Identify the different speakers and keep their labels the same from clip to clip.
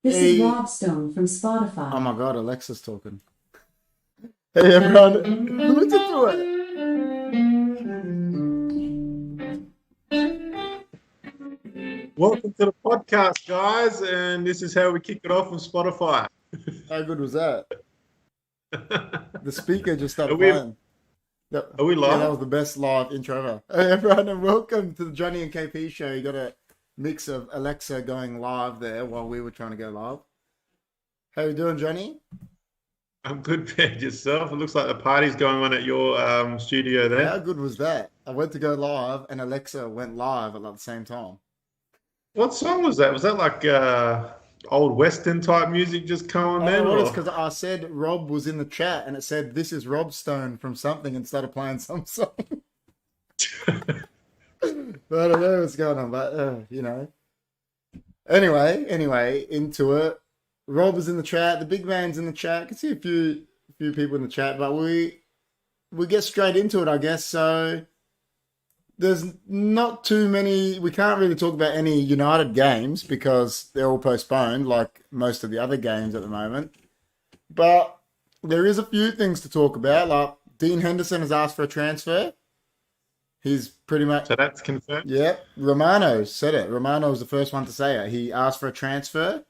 Speaker 1: This is
Speaker 2: Hey,
Speaker 1: Ralfs from
Speaker 2: oh
Speaker 1: Spotify.
Speaker 2: my God, Alexa's talking. Hey everyone, listen to it.
Speaker 3: Welcome to the podcast, guys, and this is how we kick it off on Spotify.
Speaker 2: How good was that? The speaker just
Speaker 3: Are
Speaker 2: started
Speaker 3: we
Speaker 2: playing. That-
Speaker 3: are we
Speaker 2: yeah, that
Speaker 3: live?
Speaker 2: was the best live intro ever. Hey everyone, and welcome to the Johnny and KP show. You got a mix of Alexa going live there while we were trying to go live. How you doing, Johnny?
Speaker 3: I'm good, man. Yourself? It looks like the party's going on at your studio
Speaker 2: How
Speaker 3: there.
Speaker 2: good was that? I went to go live and Alexa went live at like the same time.
Speaker 3: What song was that? Was that like old Western type music just coming
Speaker 2: I don't
Speaker 3: then,
Speaker 2: know what it's
Speaker 3: or?
Speaker 2: because I said Rob was in the chat and it said this is Rob Stone from something and started playing some song. I don't know what's going on, but Anyway, into it. Rob is in the chat. The big man's in the chat. I can see a few people in the chat, but we get straight into it, I guess. So there's not too many. We can't really talk about any United games because they're all postponed, like most of the other games at the moment. But there is a few things to talk about. Like Dean Henderson has asked for a transfer. He's pretty much.
Speaker 3: So that's confirmed.
Speaker 2: Yeah, Romano said it. Romano was the first one to say it. He asked for a transfer.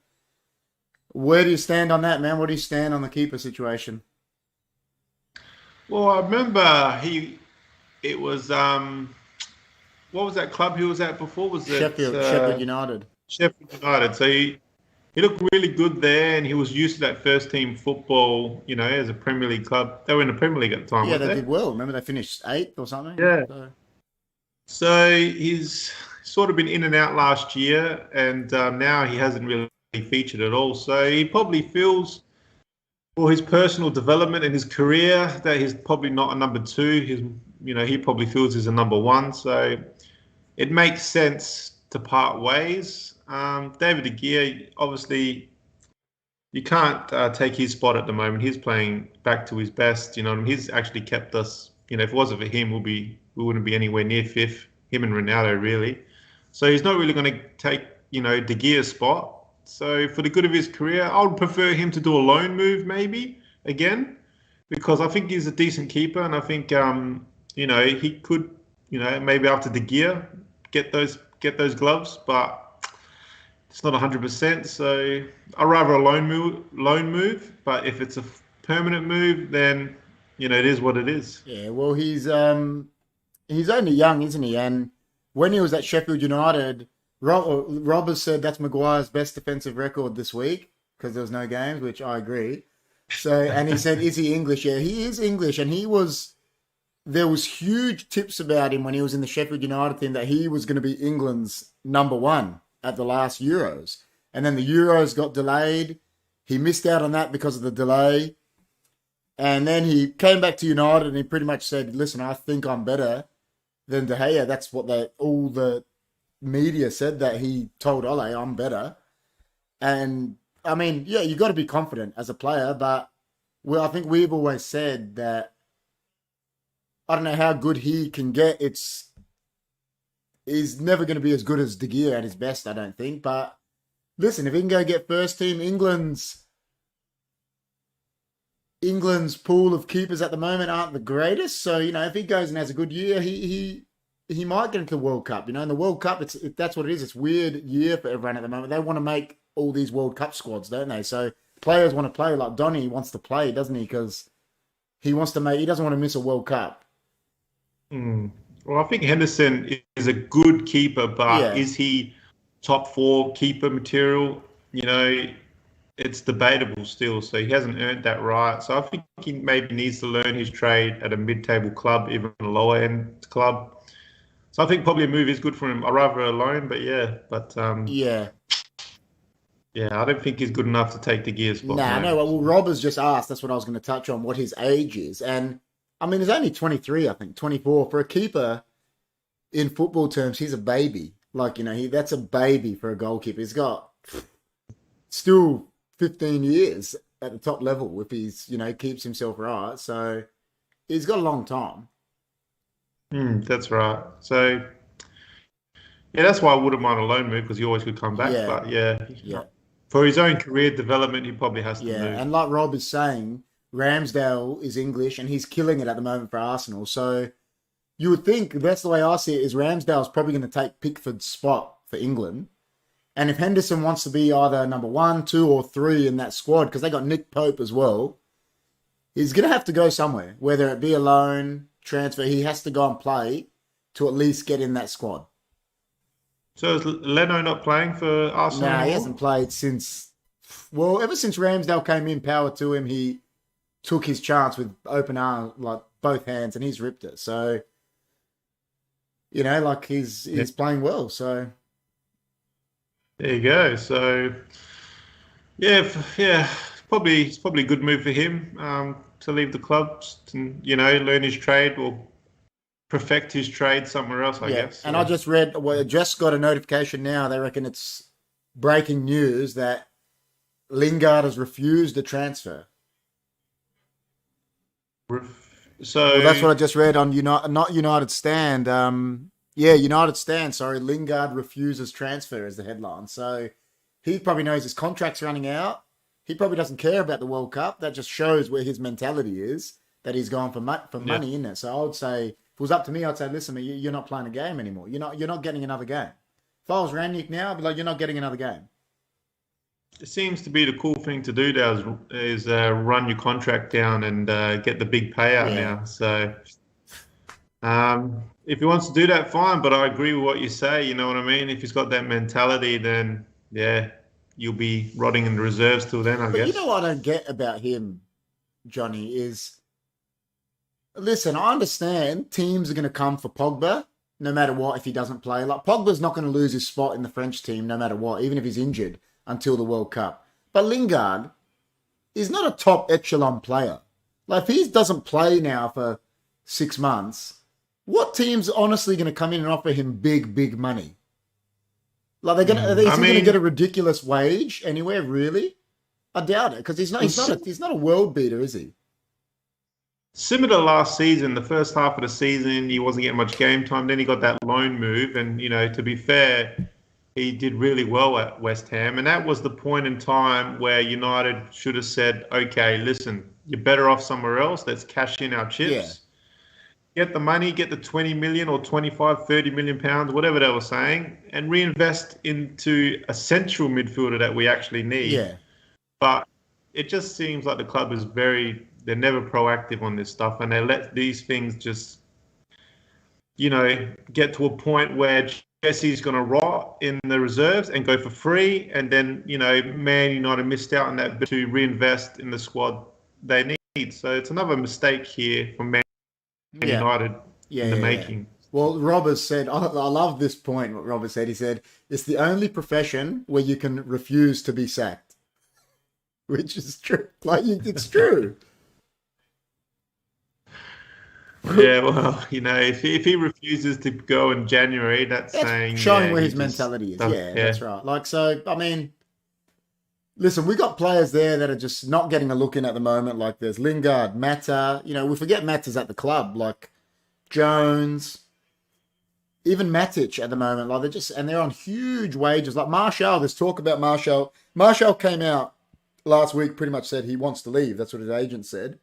Speaker 2: Where do you stand on that, man? Where do you stand on the keeper situation?
Speaker 3: Well, I remember it was what was that club he was at before? Was it
Speaker 2: Sheffield United.
Speaker 3: Sheffield United? So he looked really good there, and he was used to that first team football, as a Premier League club. They were in the Premier League at the time,
Speaker 2: Yeah,
Speaker 3: weren't
Speaker 2: they
Speaker 3: they?
Speaker 2: did well. Remember, they finished eighth or something.
Speaker 3: Yeah.
Speaker 2: So,
Speaker 3: So he's sort of been in and out last year, and now he hasn't really featured at all. So he probably feels for his personal development and his career that he's probably not a number two. He probably feels he's a number one. So it makes sense to part ways. David De Gea, obviously, you can't take his spot at the moment. He's playing back to his best. You know, and he's actually kept us. If it wasn't for him, we wouldn't be anywhere near fifth. Him and Ronaldo, really. So he's not really going to take De Gea's spot. So for the good of his career, I would prefer him to do a loan move maybe again, because I think he's a decent keeper, and I think he could maybe after De Gea get those gloves, but it's not 100%. So I'd rather a loan move. But if it's a permanent move, then it is what it is.
Speaker 2: yeah, well, he's only young, isn't he? And when he was at Sheffield United, Rob has said that's Maguire's best defensive record this week because there was no games, which I agree. So, and he said, is he English? Yeah, he is English. And there was huge tips about him when he was in the Sheffield United team that he was going to be England's number one at the last Euros. And then the Euros got delayed. He missed out on that because of the delay. And then he came back to United and he pretty much said, listen, I think I'm better than De Gea. That's what all the media said, that he told Ole, I'm better. And I mean, yeah, you got to be confident as a player, but I think we've always said that I don't know how good he can get. He's never going to be as good as De Gea at his best, I don't think. But listen, if he can go get first team, England's pool of keepers at the moment aren't the greatest. So, if he goes and has a good year, he might get into the World Cup. In the World Cup, that's what it is. It's a weird year for everyone at the moment. They want to make all these World Cup squads, don't they? So players want to play. Like Donny wants to play, doesn't he? Because he doesn't want to miss a World Cup.
Speaker 3: Well, I think Henderson is a good keeper, but
Speaker 2: Yeah.
Speaker 3: is he top four keeper material? It's debatable still. So he hasn't earned that right. So I think he maybe needs to learn his trade at a mid-table club, even a lower-end club. So I think probably a move is good for him. I'd rather a loan, but yeah. But
Speaker 2: Yeah.
Speaker 3: yeah, I don't think he's good enough to take the gear spot.
Speaker 2: Nah, no.
Speaker 3: No.
Speaker 2: Well, Rob has just asked. That's what I was going to touch on, what his age is. And, I mean, he's only 23, I think, 24. For a keeper, in football terms, he's a baby. Like, that's a baby for a goalkeeper. He's got still 15 years at the top level if he's, keeps himself right. So he's got a long time.
Speaker 3: That's right. So yeah, that's why I wouldn't mind a loan move because he always could come back.
Speaker 2: Yeah.
Speaker 3: But yeah,
Speaker 2: Yeah.
Speaker 3: For his own career development, he probably has to
Speaker 2: Yeah,
Speaker 3: move.
Speaker 2: and like Rob is saying, Ramsdale is English and he's killing it at the moment for Arsenal. So you would think that's the way I see it is Ramsdale's probably going to take Pickford's spot for England. And if Henderson wants to be either number 1, 2, or 3 in that squad, because they got Nick Pope as well, he's going to have to go somewhere, whether it be a loan, transfer. He has to go and play to at least get in that squad.
Speaker 3: So is Leno not playing for Arsenal
Speaker 2: Nah, he
Speaker 3: anymore?
Speaker 2: hasn't played since, well, ever since Ramsdale came in, power to him, he took his chance with open arms, like both hands, and he's ripped it. So, like he's playing well. So,
Speaker 3: There you go. So yeah, it's probably a good move for him to leave the club and learn his trade or perfect his trade somewhere else, I guess.
Speaker 2: And I just read, just got a notification now. They reckon it's breaking news that Lingard has refused a transfer.
Speaker 3: So
Speaker 2: Well, that's what I just read on not United Stand. United Stand. Sorry, Lingard refuses transfer is the headline. So he probably knows his contract's running out. He probably doesn't care about the World Cup. That just shows where his mentality is. That he's gone for money in it. So I would say, if it was up to me, I'd say, listen, you're not playing a game anymore. You're not getting another game. If I was Ranić now, I'd be like, you're not getting another game.
Speaker 3: it seems to be the cool thing to do now is run your contract down and get the big payout now. So if he wants to do that, fine. But I agree with what you say. You know what I mean? If he's got that mentality, then you'll be rotting in the reserves till then, I guess.
Speaker 2: But you know what I don't get about him, Johnny, is, listen, I understand teams are going to come for Pogba no matter what if he doesn't play. Like, Pogba's not going to lose his spot in the French team no matter what, even if he's injured until the World Cup. But Lingard is not a top echelon player. Like, if he doesn't play now for 6 months, what team's honestly going to come in and offer him big money? Like, is he going to get a ridiculous wage anywhere, really? I doubt it, because he's not a world beater, is he?
Speaker 3: Similar to last season, the first half of the season, he wasn't getting much game time. Then he got that loan move. And, to be fair, he did really well at West Ham. And that was the point in time where United should have said, okay, listen, you're better off somewhere else. Let's cash in our chips. Get the money, get the 20 million or 25, 30 million pounds, whatever they were saying, and reinvest into a central midfielder that we actually need.
Speaker 2: Yeah.
Speaker 3: But it just seems like the club is they're never proactive on this stuff, and they let these things just, get to a point where Jesse's going to rot in the reserves and go for free, and then, Man United missed out on that bit to reinvest in the squad they need. So it's another mistake here from Man United in the making.
Speaker 2: Well, Rob has said, I love this point, what Rob has said. He said, it's the only profession where you can refuse to be sacked. Which is true. Like, it's true.
Speaker 3: Yeah, well, if he refuses to go in January, that's saying
Speaker 2: showing where his mentality is. That's right. Like, so, I mean, listen, we got players there that are just not getting a look in at the moment. Like, there's Lingard, Mata. We forget Mata's at the club. Like, Jones, even Matic at the moment. Like, they're on huge wages. Like, Martial, there's talk about Martial. Martial came out last week, pretty much said he wants to leave. That's what his agent said.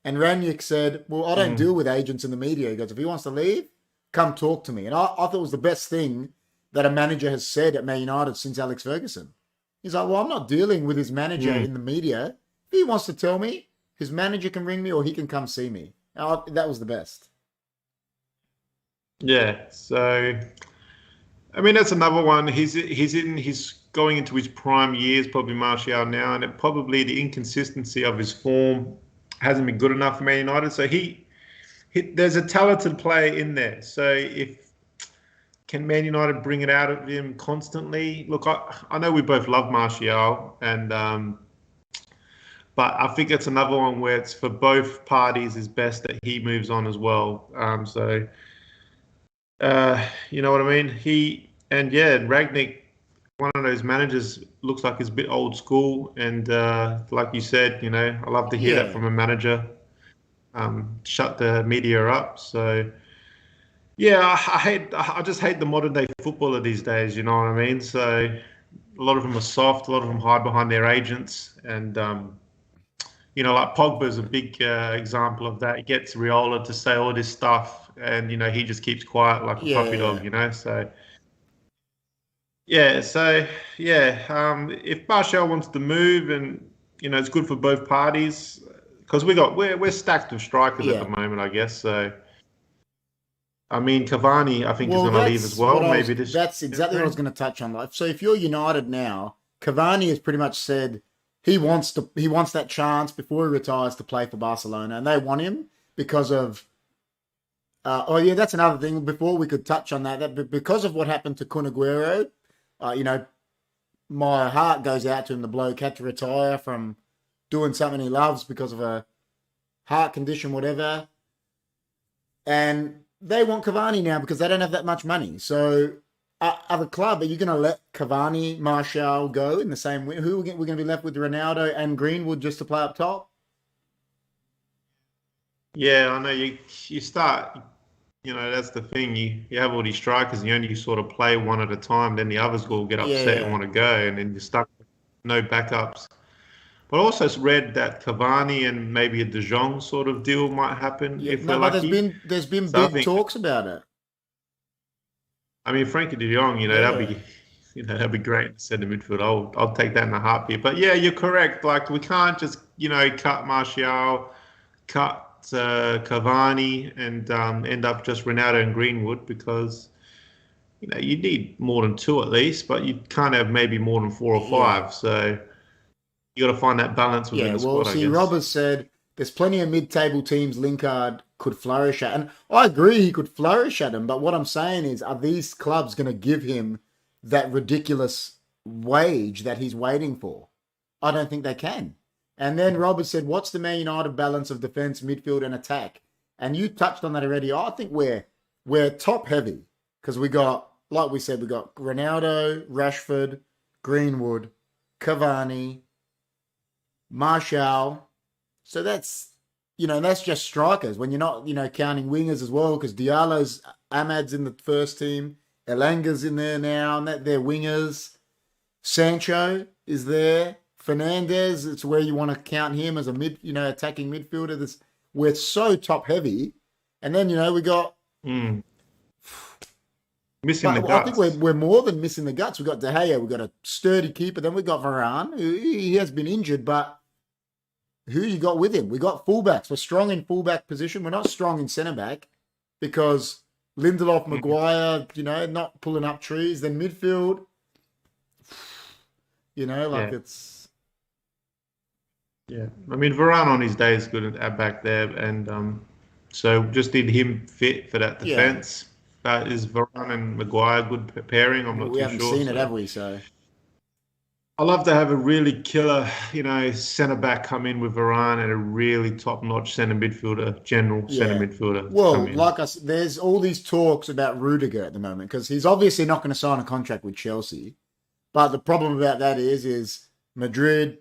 Speaker 2: And Ranić said, well, I don't deal with agents in the media. He goes, if he wants to leave, come talk to me. And I thought it was the best thing that a manager has said at Man United since Alex Ferguson. He's like, well, I'm not dealing with his manager in the media. If he wants to tell me, his manager can ring me or he can come see me. That was the best.
Speaker 3: Yeah, so, I mean, that's another one. He's going into his prime years, probably Martial now, and probably the inconsistency of his form hasn't been good enough for Man United. So there's a talented player in there. So can Man United bring it out of him constantly? Look, I know we both love Martial, and but I think it's another one where it's for both parties is best that he moves on as well. You know what I mean? Rangnick, one of those managers, looks like he's a bit old school, and like you said, I love to hear that from a manager. Shut the media up. So I just hate the modern day footballer these days. You know what I mean? So A lot of them are soft. A lot of them hide behind their agents, and like Pogba's a big example of that. He gets Riola to say all this stuff, and he just keeps quiet like a puppy
Speaker 2: Yeah.
Speaker 3: dog. So yeah, if Martial wants to move, and it's good for both parties because we're stacked with strikers at
Speaker 2: Yeah.
Speaker 3: the moment, I guess. So I mean, Cavani, I think is
Speaker 2: Well,
Speaker 3: going to leave as well. Maybe this.
Speaker 2: that's exactly what I was going to touch on. Like, so if you're United now, Cavani has pretty much said he wants that chance before he retires to play for Barcelona, and they want him because of. Oh yeah, that's another thing. Before we could touch on that because of what happened to Kun Aguero, my heart goes out to him. The bloke had to retire from doing something he loves because of a heart condition, whatever. And they want Cavani now because they don't have that much money. So, other club, are you going to let Cavani, Martial go in the same way? We're going to be left with Ronaldo and Greenwood just to play up top?
Speaker 3: Yeah, I know you start. That's the thing. You have all these strikers, and you only sort of play one at a time. Then the others will get upset and want to go, and then you're stuck with no backups. But I also read that Cavani and maybe a De Jong sort of deal might happen if we're lucky.
Speaker 2: There's been
Speaker 3: So
Speaker 2: big talks about it.
Speaker 3: I mean, Frankie De Jong, that'd be great in the centre midfield. I'll take that in a heartbeat. But yeah, you're correct. Like we can't just cut Martial, cut Cavani, and end up just Ronaldo and Greenwood because you need more than two at least, but you can't have maybe more than four or five. So you got to find that balance within the squad.
Speaker 2: See, Rob has said there's plenty of mid-table teams Lingard could flourish at, and I agree he could flourish at them. But what I'm saying is, are these clubs going to give him that ridiculous wage that he's waiting for? I don't think they can. And then Rob has said, what's the Man United balance of defence, midfield, and attack? And you touched on that already. I think we're top heavy because we got, like we said, we got Ronaldo, Rashford, Greenwood, Cavani, Martial. So that's just strikers when you're not, counting wingers as well because Ahmad's in the first team. Elanga's in there now, and they're wingers. Sancho is there. Fernandez, it's where you want to count him as a attacking midfielder. We're so top heavy. And then, we got
Speaker 3: missing the guts.
Speaker 2: I think we're more than missing the guts. We've got De Gea, we've got a sturdy keeper, then we've got Varane, who he has been injured, but who you got with him? We got fullbacks. We're strong in fullback position. We're not strong in centre back because Lindelof, Maguire, not pulling up trees. Then midfield, it's.
Speaker 3: Yeah, I mean Varane on his day is good at back there, and so just need him fit for that defence. But is Varane and Maguire good pairing? I'm not too sure.
Speaker 2: We haven't seen it, have we? So
Speaker 3: I love to have a really killer, centre back come in with Varane and a really top-notch centre midfielder, centre midfielder.
Speaker 2: Well, like I said, there's all these talks about Rudiger at the moment because he's obviously not going to sign a contract with Chelsea. But the problem about that is Madrid.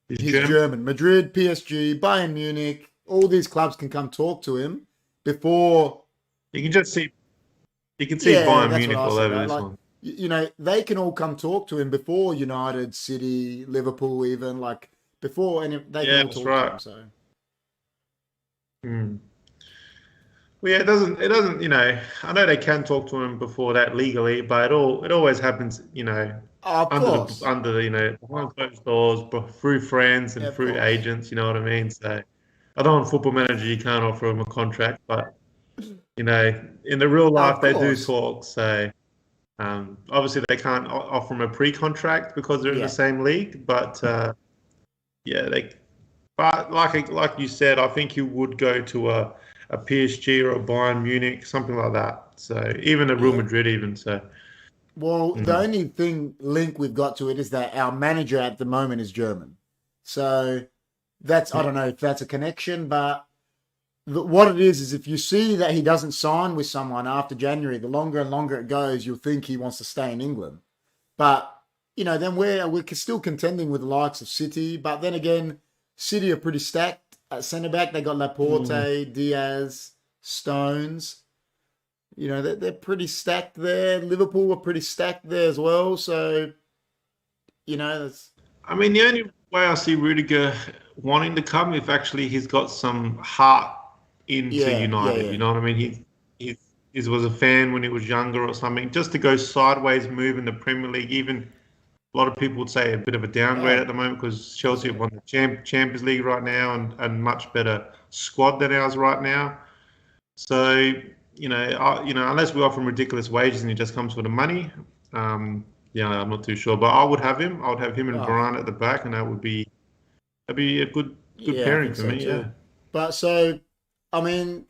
Speaker 2: He's German. Madrid, PSG, Bayern Munich, all these clubs can come talk to him before.
Speaker 3: You can just see. You can see Bayern Munich all over this one.
Speaker 2: They can all come talk to him before United, City, Liverpool, even before, and they can all talk to him. So.
Speaker 3: Well, yeah, it doesn't. I know they can talk to him before that legally, but it always happens. Under behind closed doors, through friends and through agents. You know what I mean? So, I know on Football Manager you can't offer him a contract, but in the real life they do talk. So, obviously they can't offer him a pre-contract because they're in the same league. But But like you said, I think he would go to a PSG or a Bayern Munich, something like that. So even a Real Madrid, even so.
Speaker 2: Well, the only link we've got to it is that our manager at the moment is German. So I don't know if that's a connection, but what it is if you see that he doesn't sign with someone after January, the longer and longer it goes, you'll think he wants to stay in England. But, then we're still contending with the likes of City. But then again, City are pretty stacked at centre-back. They got Laporte, Diaz, Stones. They're pretty stacked there. Liverpool were pretty stacked there as well. So, You know, that's
Speaker 3: I mean, the only way I see Rudiger wanting to come if actually he's got some heart into United.
Speaker 2: yeah.
Speaker 3: You know what I mean? He was a fan when he was younger or something. Just to go sideways, move in the Premier League, even a lot of people would say a bit of a downgrade
Speaker 2: Oh,
Speaker 3: at the moment because Chelsea have won the Champions League right now and much better squad than ours right now. So unless we offer him ridiculous wages and he just comes for the money, I'm not too sure. But I would have him. I would have him and
Speaker 2: oh,
Speaker 3: Varane at the back, and that'd be a good
Speaker 2: yeah, I
Speaker 3: pairing
Speaker 2: think
Speaker 3: for
Speaker 2: so
Speaker 3: me.
Speaker 2: too.
Speaker 3: Yeah.
Speaker 2: But so, I mean,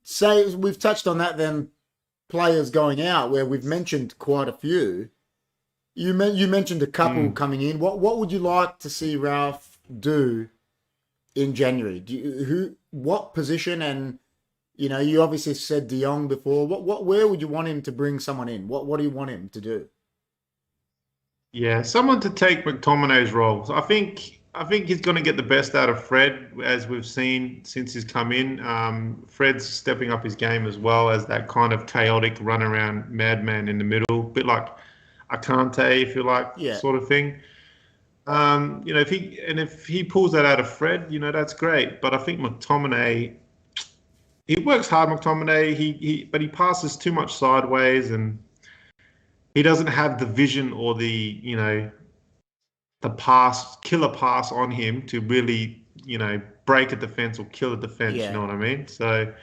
Speaker 2: say we've touched on that. Then players going out, where we've mentioned quite a few. You mentioned a couple
Speaker 3: Mm.
Speaker 2: coming in. What would you like to see Ralf do in January? What position? And you obviously said De Jong before. Where would you want him to bring someone in? What do you want him to do?
Speaker 3: Yeah, someone to take McTominay's role. So I think he's going to get the best out of Fred, as we've seen since he's come in. Fred's stepping up his game as well as that kind of chaotic runaround madman in the middle, bit like Akante, if you like,
Speaker 2: Yeah,
Speaker 3: sort of thing. If he pulls that out of Fred, that's great. But I think McTominay, he works hard. McTominay, but he passes too much sideways, and he doesn't have the vision or the killer pass on him to really, break a defense or kill a defense. You
Speaker 2: yeah,
Speaker 3: know what I mean? So,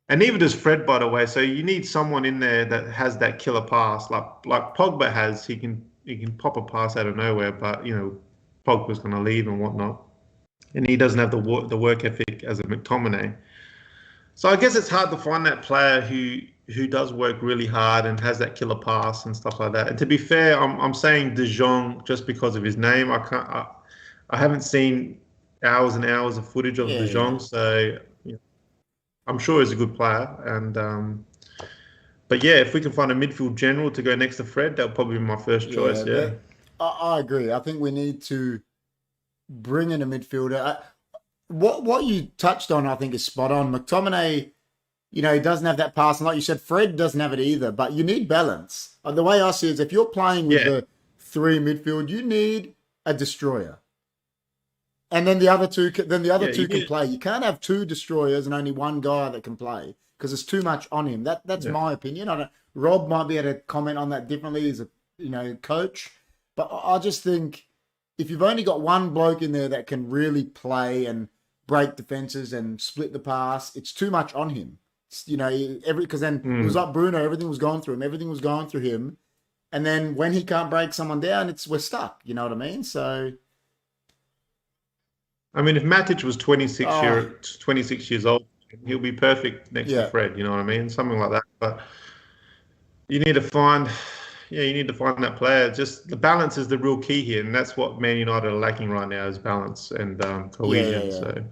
Speaker 3: and neither does Fred, by the way. So you need someone in there that has that killer pass, like Pogba has. He can pop a pass out of nowhere, but Pogba's going to leave and whatnot, and he doesn't have the work ethic as a McTominay. So I guess it's hard to find that player who does work really hard and has that killer pass and stuff like that. And to be fair, I'm saying De Jong just because of his name. I haven't seen hours and hours of footage of
Speaker 2: yeah,
Speaker 3: De
Speaker 2: yeah,
Speaker 3: Jong, so I'm sure he's a good player. And but yeah, if we can find a midfield general to go next to Fred, that'll probably be my first
Speaker 2: yeah.
Speaker 3: choice. Yeah.
Speaker 2: I agree. I think we need to bring in a midfielder. What you touched on, I think, is spot on. McTominay, he doesn't have that pass, and like you said, Fred doesn't have it either. But you need balance. The way I see it is, if you're playing with
Speaker 3: Yeah.
Speaker 2: the three midfield, you need a destroyer, and then the other two
Speaker 3: You
Speaker 2: can
Speaker 3: need,
Speaker 2: play. You can't have two destroyers and only one guy that can play because it's too much on him. That's
Speaker 3: yeah.
Speaker 2: my opinion. I don't. Rob might be able to comment on that differently as a coach, but I just think if you've only got one bloke in there that can really play and break defenses and split the pass, it's too much on him. Because then it was
Speaker 3: Mm.
Speaker 2: like Bruno, everything was going through him, and then when he can't break someone down, we're stuck. You know what I mean? So,
Speaker 3: I mean, if Matic was
Speaker 2: oh
Speaker 3: 26 years old, he'll be perfect next to
Speaker 2: yeah,
Speaker 3: Fred. You know what I mean? Something like that. But you need to find, you need to find that player. Just the balance is the real key here, and that's what Man United are lacking right now is balance and cohesion.
Speaker 2: yeah.
Speaker 3: So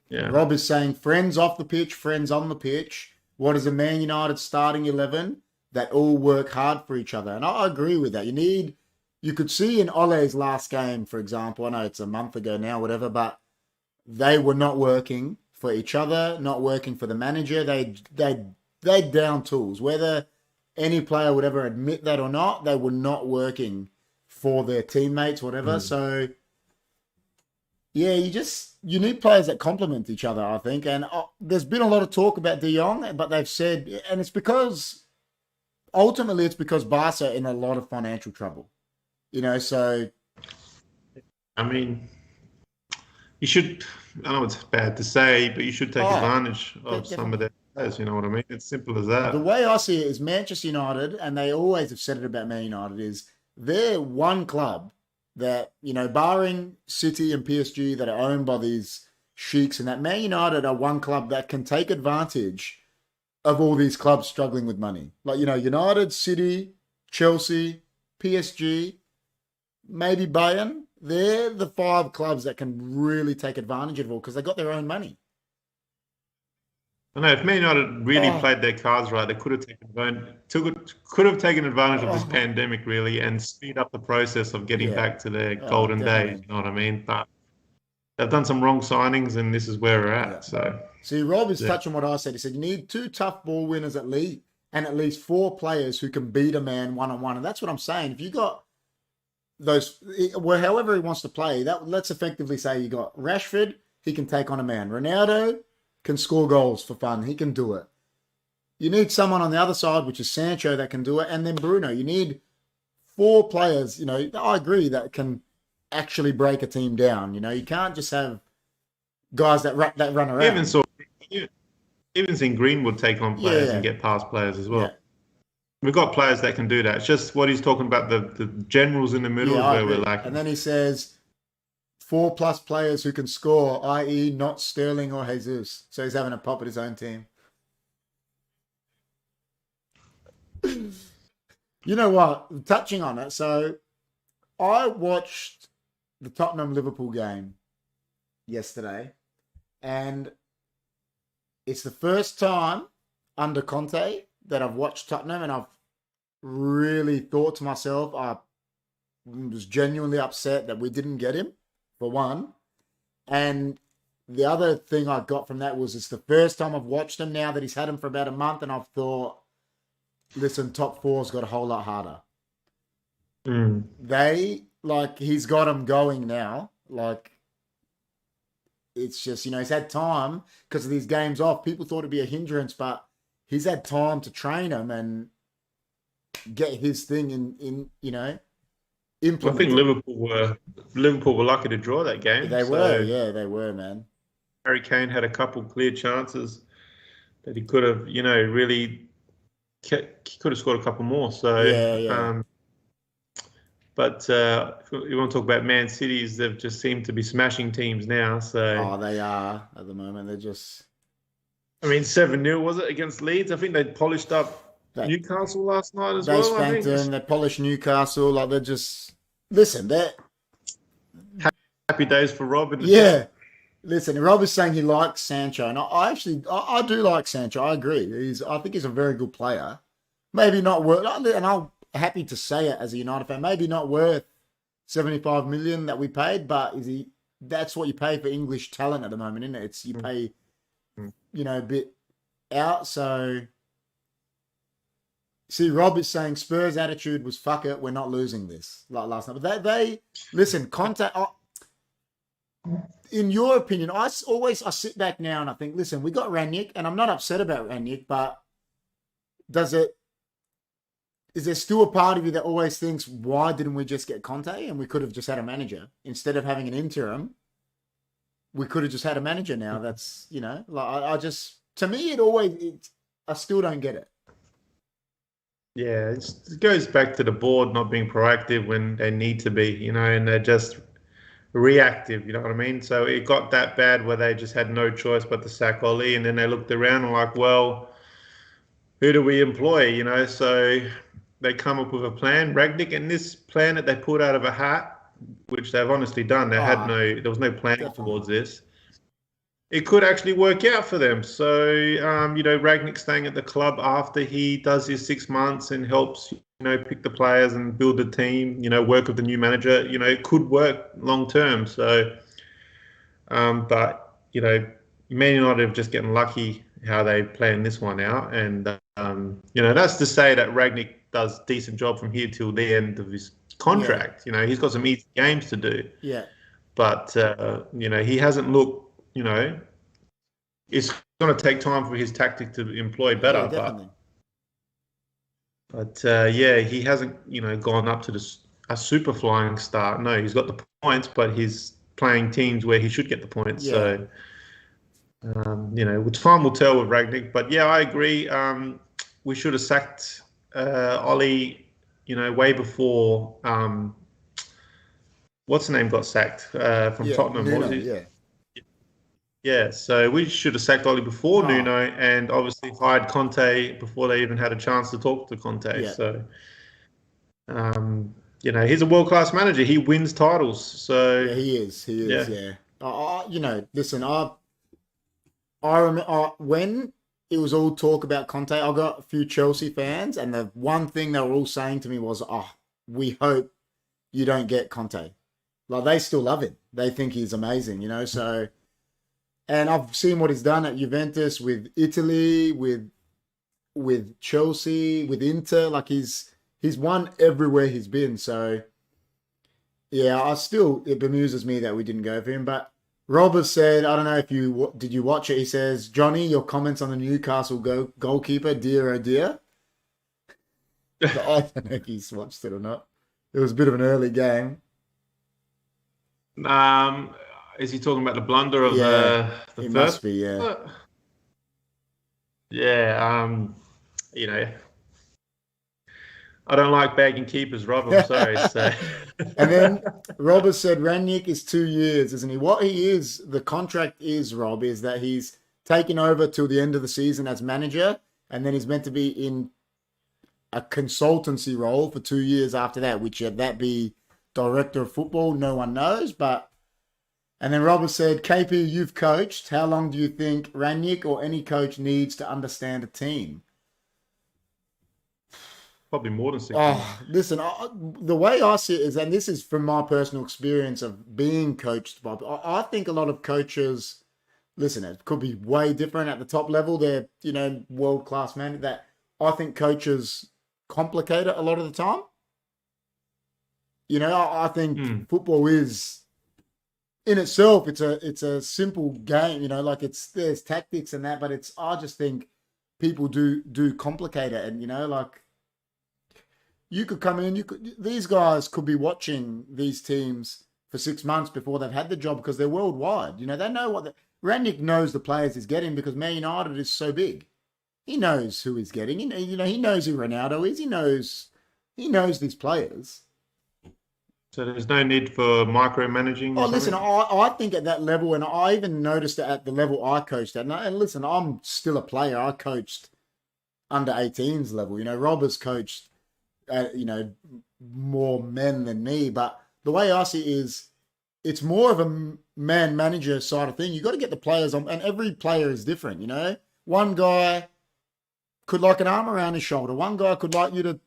Speaker 3: yeah,
Speaker 2: Rob is saying friends off the pitch, friends on the pitch. What is a Man United starting 11 that all work hard for each other? And I agree with that. You could see in Ole's last game, for example, I know it's a month ago now, whatever, but they were not working for each other, not working for the manager. They down tools. Whether any player would ever admit that or not, they were not working for their teammates, whatever.
Speaker 3: Mm.
Speaker 2: So yeah, you need players that complement each other, I think. And there's been a lot of talk about De Jong, but they've said, and ultimately it's because Barca are in a lot of financial trouble. So
Speaker 3: I mean, you should. I know it's bad to say, but you should take advantage of some of
Speaker 2: definitely.
Speaker 3: their players. You know what I mean? It's simple as
Speaker 2: The
Speaker 3: that.
Speaker 2: way I see it is Manchester United, and they always have said it about Man United, is they're one club that, barring City and PSG that are owned by these sheiks, and that Man United are one club that can take advantage of all these clubs struggling with money. Like, United, City, Chelsea, PSG, maybe Bayern. They're the five clubs that can really take advantage of it all because they got their own money.
Speaker 3: I know if Man United really
Speaker 2: Oh,
Speaker 3: played their cards right, they could have taken advantage of this
Speaker 2: oh,
Speaker 3: pandemic really and speed up the process of getting
Speaker 2: yeah.
Speaker 3: back to their
Speaker 2: Oh,
Speaker 3: golden days.
Speaker 2: definitely.
Speaker 3: You know what I mean? But they've done some wrong signings, and this is where we're
Speaker 2: Yeah.
Speaker 3: at. So
Speaker 2: See, Rob is
Speaker 3: yeah,
Speaker 2: touching what I said. He said you need two tough ball winners at least, and at least four players who can beat a man one on one. And that's what I'm saying. If you got well, however he wants to play. That let's effectively say you got Rashford, he can take on a man. Ronaldo can score goals for fun. He can do it. You need someone on the other side, which is Sancho, that can do it, and then Bruno. You need 4 players. I agree that can actually break a team down. You can't just have guys that run around.
Speaker 3: Even seen Greenwood take on players and get past players as well. Yeah. We've got players that can do that. It's just what he's talking about, the generals in the middle is where we're lacking.
Speaker 2: And then he says 4+ players who can score, i.e. not Sterling or Jesus. So he's having a pop at his own team. You know what? Touching on it, so I watched the Tottenham-Liverpool game yesterday, and it's the first time under Conte that I've watched Tottenham, and I've really thought to myself, I was genuinely upset that we didn't get him, for one. And the other thing I got from that was it's the first time I've watched him now that he's had him for about a month, and I've thought, listen, top 4's got a whole lot harder. He's got him going now. It's just, he's had time because of these games off. People thought it'd be a hindrance, but he's had time to train him and get his thing in implement.
Speaker 3: I think Liverpool were lucky to draw that game.
Speaker 2: They were, man.
Speaker 3: Harry Kane had a couple clear chances that he could have, really. He could have scored a couple more. So, but if you want to talk about Man Cities, they've just seemed to be smashing teams now. So,
Speaker 2: they are at the moment. They're just.
Speaker 3: 7-0 was it against Leeds? I think they polished up Newcastle last night as well.
Speaker 2: They spanked them. They polished Newcastle. They're just they're
Speaker 3: happy days for Rob.
Speaker 2: Yeah. Listen, Rob is saying he likes Sancho, and I do like Sancho. I agree. I think he's a very good player. Maybe not worth, and I'm happy to say it as a United fan. Maybe not worth 75 million that we paid, but that's what you pay for English talent at the moment, isn't it? You pay, a bit out. So, see, Rob is saying Spurs' attitude was fuck it, we're not losing this like last night. But they listen, contact. In your opinion, I sit back now and I think, listen, we got Rangnick, and I'm not upset about Rangnick, but is there still a part of you that always thinks, why didn't we just get Conte and we could have just had a manager instead of having an interim? We could have just had a manager now. That's, to me, I still don't get it.
Speaker 3: Yeah, it goes back to the board not being proactive when they need to be, and they're just reactive, you know what I mean? So it got that bad where they just had no choice but to sack Oli, and then they looked around and like, well, who do we employ? So they come up with a plan, Rangnick, and this plan that they pulled out of a hat, which they've honestly done, there was no plan towards this. It could actually work out for them. So, Rangnick staying at the club after he does his 6 months and helps, pick the players and build the team, work with the new manager, it could work long term. So, but, Man United are just getting lucky how they plan this one out. And, that's to say that Rangnick does a decent job from here till the end of his contract. Yeah. He's got some easy games to do.
Speaker 2: Yeah.
Speaker 3: But, he hasn't looked, it's going to take time for his tactic to employ better. Yeah,
Speaker 2: definitely.
Speaker 3: But he hasn't, gone up to a super flying start. No, he's got the points, but he's playing teams where he should get the points. Yeah. So, time will tell with Rangnick. But yeah, I agree. We should have sacked Oli, way before. What's the name got sacked from Tottenham?
Speaker 2: Nuno,
Speaker 3: Yeah, so we should have sacked Oli before Nuno, and obviously hired Conte before they even had a chance to talk to Conte. Yeah. So, he's a world-class manager. He wins titles. So
Speaker 2: yeah, he is. Yeah. Listen, I remember when it was all talk about Conte, I got a few Chelsea fans, and the one thing they were all saying to me was, we hope you don't get Conte. Like, they still love him. They think he's amazing, so... And I've seen what he's done at Juventus, with Italy, with Chelsea, with Inter. Like, he's won everywhere he's been. So, Yeah, it bemuses me that we didn't go for him. But Rob has said, I don't know if did you watch it. He says, Johnny, your comments on the Newcastle goalkeeper, dear oh dear. So I don't know if he's watched it or not. It was a bit of an early game.
Speaker 3: Um, is he talking about the blunder of
Speaker 2: Yeah,
Speaker 3: the
Speaker 2: it must
Speaker 3: first?
Speaker 2: be. Yeah.
Speaker 3: Yeah. You know, I don't like bagging keepers, Rob. I'm sorry. So
Speaker 2: And then Rob said Ranić is 2 years, isn't he? What he is, the contract is, Rob, is that he's taken over till the end of the season as manager, and then he's meant to be in a consultancy role for 2 years after that, which that be director of football, no one knows. But and then Robert said, KP, you've coached. How long do you think Ranić or any coach needs to understand a team?
Speaker 3: probably more than 6 months.
Speaker 2: Oh, listen, the way I see it is, and this is from my personal experience of being coached, Bob, I think a lot of coaches, listen, it could be way different at the top level. They're, world-class men. That I think coaches complicate it a lot of the time. I think football is, in itself, it's a simple game. Like there's tactics and that, but I just think people do complicate it, and like. You could come in, these guys could be watching these teams for 6 months before they've had the job because they're worldwide. They know Ranić knows the players he's getting because Man United is so big. He knows who he's getting. He knows who Ronaldo is. He knows these players.
Speaker 3: So there's no need for micromanaging.
Speaker 2: Oh, listen, I think at that level, and I even noticed it at the level I coached at. And listen, I'm still a player. I coached under 18s level. Rob has coached more men than me, but the way I see it is it's more of a man manager side of thing. You got to get the players on, and every player is different. One guy could like an arm around his shoulder. One guy could like you to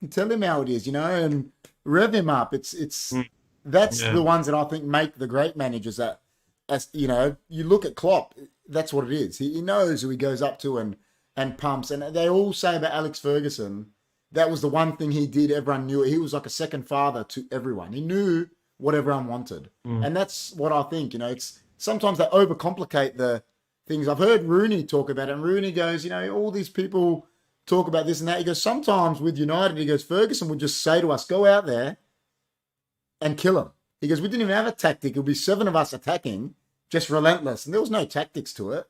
Speaker 2: tell him how it is, and rev him up. That's the ones that I think make the great managers. That, as you look at Klopp, that's what it is. He knows who he goes up to and pumps. And they all say about Alex Ferguson, that was the one thing he did. Everyone knew it. He was like a second father to everyone. He knew what everyone wanted. And that's what I think, it's sometimes they overcomplicate the things. I've heard Rooney talk about it, and Rooney goes, all these people talk about this and that. He goes, sometimes with United, he goes, Ferguson would just say to us, go out there and kill him. He goes, we didn't even have a tactic. It would be 7 of us attacking, just relentless. And there was no tactics to it.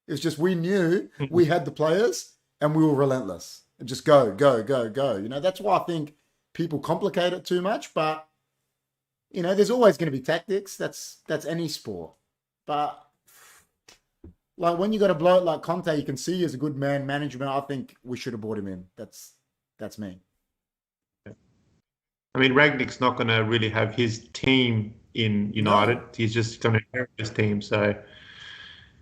Speaker 2: It's just we knew we had the players and we were relentless. And just go, go, go, go. That's why I think people complicate it too much. But, there's always going to be tactics. That's any sport. But, like, when you got a bloke like Conte, you can see as a good man management, I think we should have brought him in. That's me.
Speaker 3: I mean, Ragnick's not going to really have his team in United. No. He's just going to inherit his team. So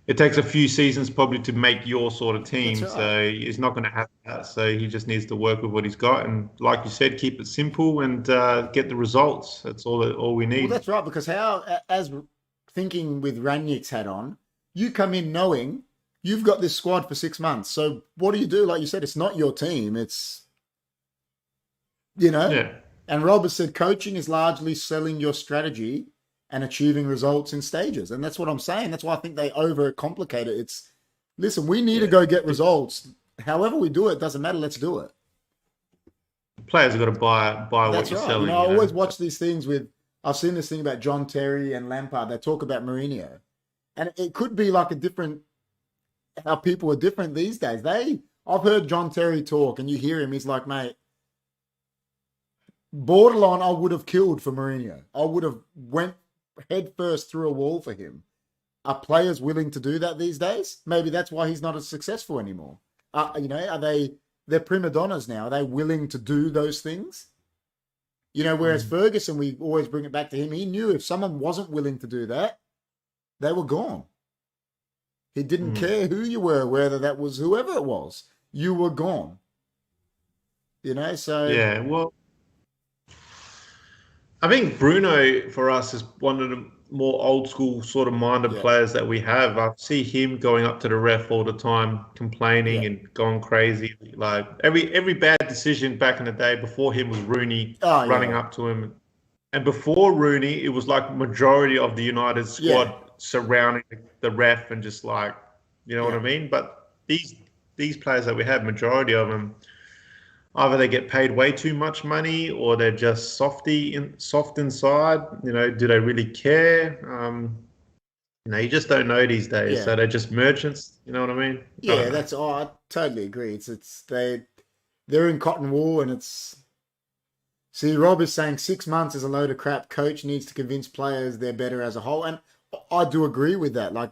Speaker 3: it takes a few seasons probably to make your sort of team. Right. So he's not going to have that. So he just needs to work with what he's got. And like you said, keep it simple and get the results. That's all we need.
Speaker 2: Well, that's right. Because as thinking with Ranić's hat on, you come in knowing you've got this squad for 6 months. So what do you do? Like you said, it's not your team. It's,
Speaker 3: Yeah.
Speaker 2: And Robert said coaching is largely selling your strategy and achieving results in stages. And that's what I'm saying. That's why I think they overcomplicate it. Listen, we need to go get results. However we do it, doesn't matter. Let's do it.
Speaker 3: Players have got to buy what you're selling.
Speaker 2: I always watch these things I've seen this thing about John Terry and Lampard. They talk about Mourinho. And it could be like how people are different these days. I've heard John Terry talk and you hear him. He's like, mate, borderline, I would have killed for Mourinho. I would have went head first through a wall for him. Are players willing to do that these days? Maybe that's why he's not as successful anymore. They're prima donnas now. Are they willing to do those things? Whereas Ferguson, we always bring it back to him. He knew if someone wasn't willing to do that, they were gone. He didn't care who you were, whether that was whoever it was. You were gone. So...
Speaker 3: Yeah, well... I think Bruno, for us, is one of the more old school sort of minded players that we have. I see him going up to the ref all the time, complaining and going crazy. Like every bad decision back in the day before him was Rooney running up to him. And before Rooney, it was like majority of the United
Speaker 2: Yeah,
Speaker 3: squad surrounding the ref and just like, you know what
Speaker 2: yeah,
Speaker 3: I mean? But these players that we have, majority of them, either they get paid way too much money or they're just soft inside. You know, do they really care? You just don't know these days.
Speaker 2: yeah,
Speaker 3: So they're just merchants. You know what I mean? I
Speaker 2: yeah.
Speaker 3: don't know.
Speaker 2: That's I totally agree. They're in cotton wool, and it's. See, Rob is saying 6 months is a load of crap. Coach needs to convince players they're better as a whole, and I do agree with that. Like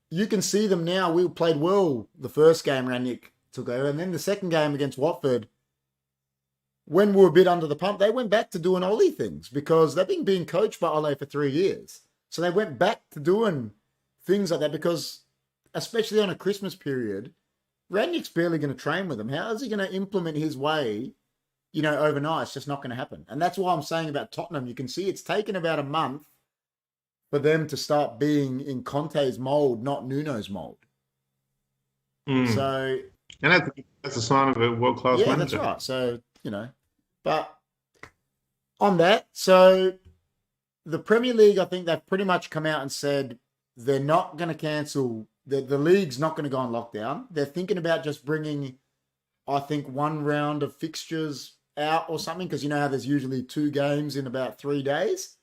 Speaker 2: you can see them now. We played well the first game. Ranić took over, and then the second game against Watford, when we were a bit under the pump, they went back to doing Ollie things because they've been being coached by Ole for 3 years. So they went back to doing things like that because, especially on a Christmas period, Ranić's barely going to train with them. How is he going to implement his way, overnight? It's just not going to happen. And that's why I'm saying about Tottenham. You can see it's taken about a month for them to start being in Conte's mold, not Nuno's mold.
Speaker 3: Mm.
Speaker 2: So,
Speaker 3: And that's a sign of a world-class
Speaker 2: yeah,
Speaker 3: manager.
Speaker 2: that's right. So, but on that, so the Premier League, I think they've pretty much come out and said they're not going to cancel. The league's not going to go on lockdown. They're thinking about just bringing, I think, one round of fixtures out or something, because you know how there's usually 2 games in about 3 days.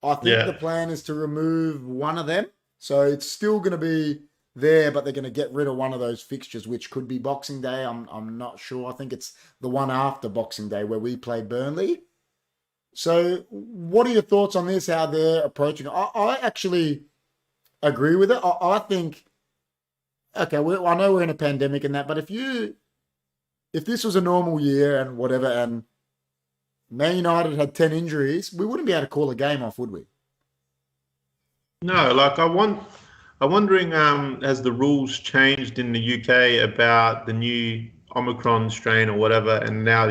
Speaker 2: I think the plan is to remove one of them. So it's still going to be there, but they're going to get rid of one of those fixtures, which could be Boxing Day. I'm not sure. I think it's the one after Boxing Day where we play Burnley. So what are your thoughts on this, how they're approaching it? I actually agree with it. I think, okay, I know we're in a pandemic and that, but if this was a normal year and whatever, and Man United had 10 injuries, we wouldn't be able to call a game off, would we?
Speaker 3: No, like I'm wondering, has the rules changed in the UK about the new Omicron strain or whatever, and now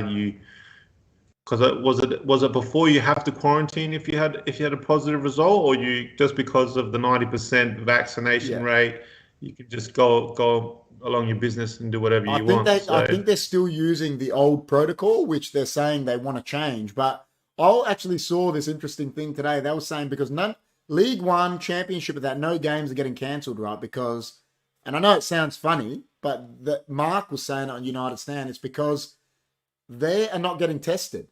Speaker 3: because was it before you have to quarantine if you had a positive result, or you just because of the 90% vaccination
Speaker 2: Yeah.
Speaker 3: rate, you can just go along your business and do whatever
Speaker 2: I
Speaker 3: you
Speaker 2: think
Speaker 3: want.
Speaker 2: I think they're still using the old protocol, which they're saying they want to change. But I actually saw this interesting thing today. They were saying because none League One, Championship, of that no games are getting cancelled, right? Because, and I know it sounds funny, but that Mark was saying on United Stand, it's because they are not getting tested.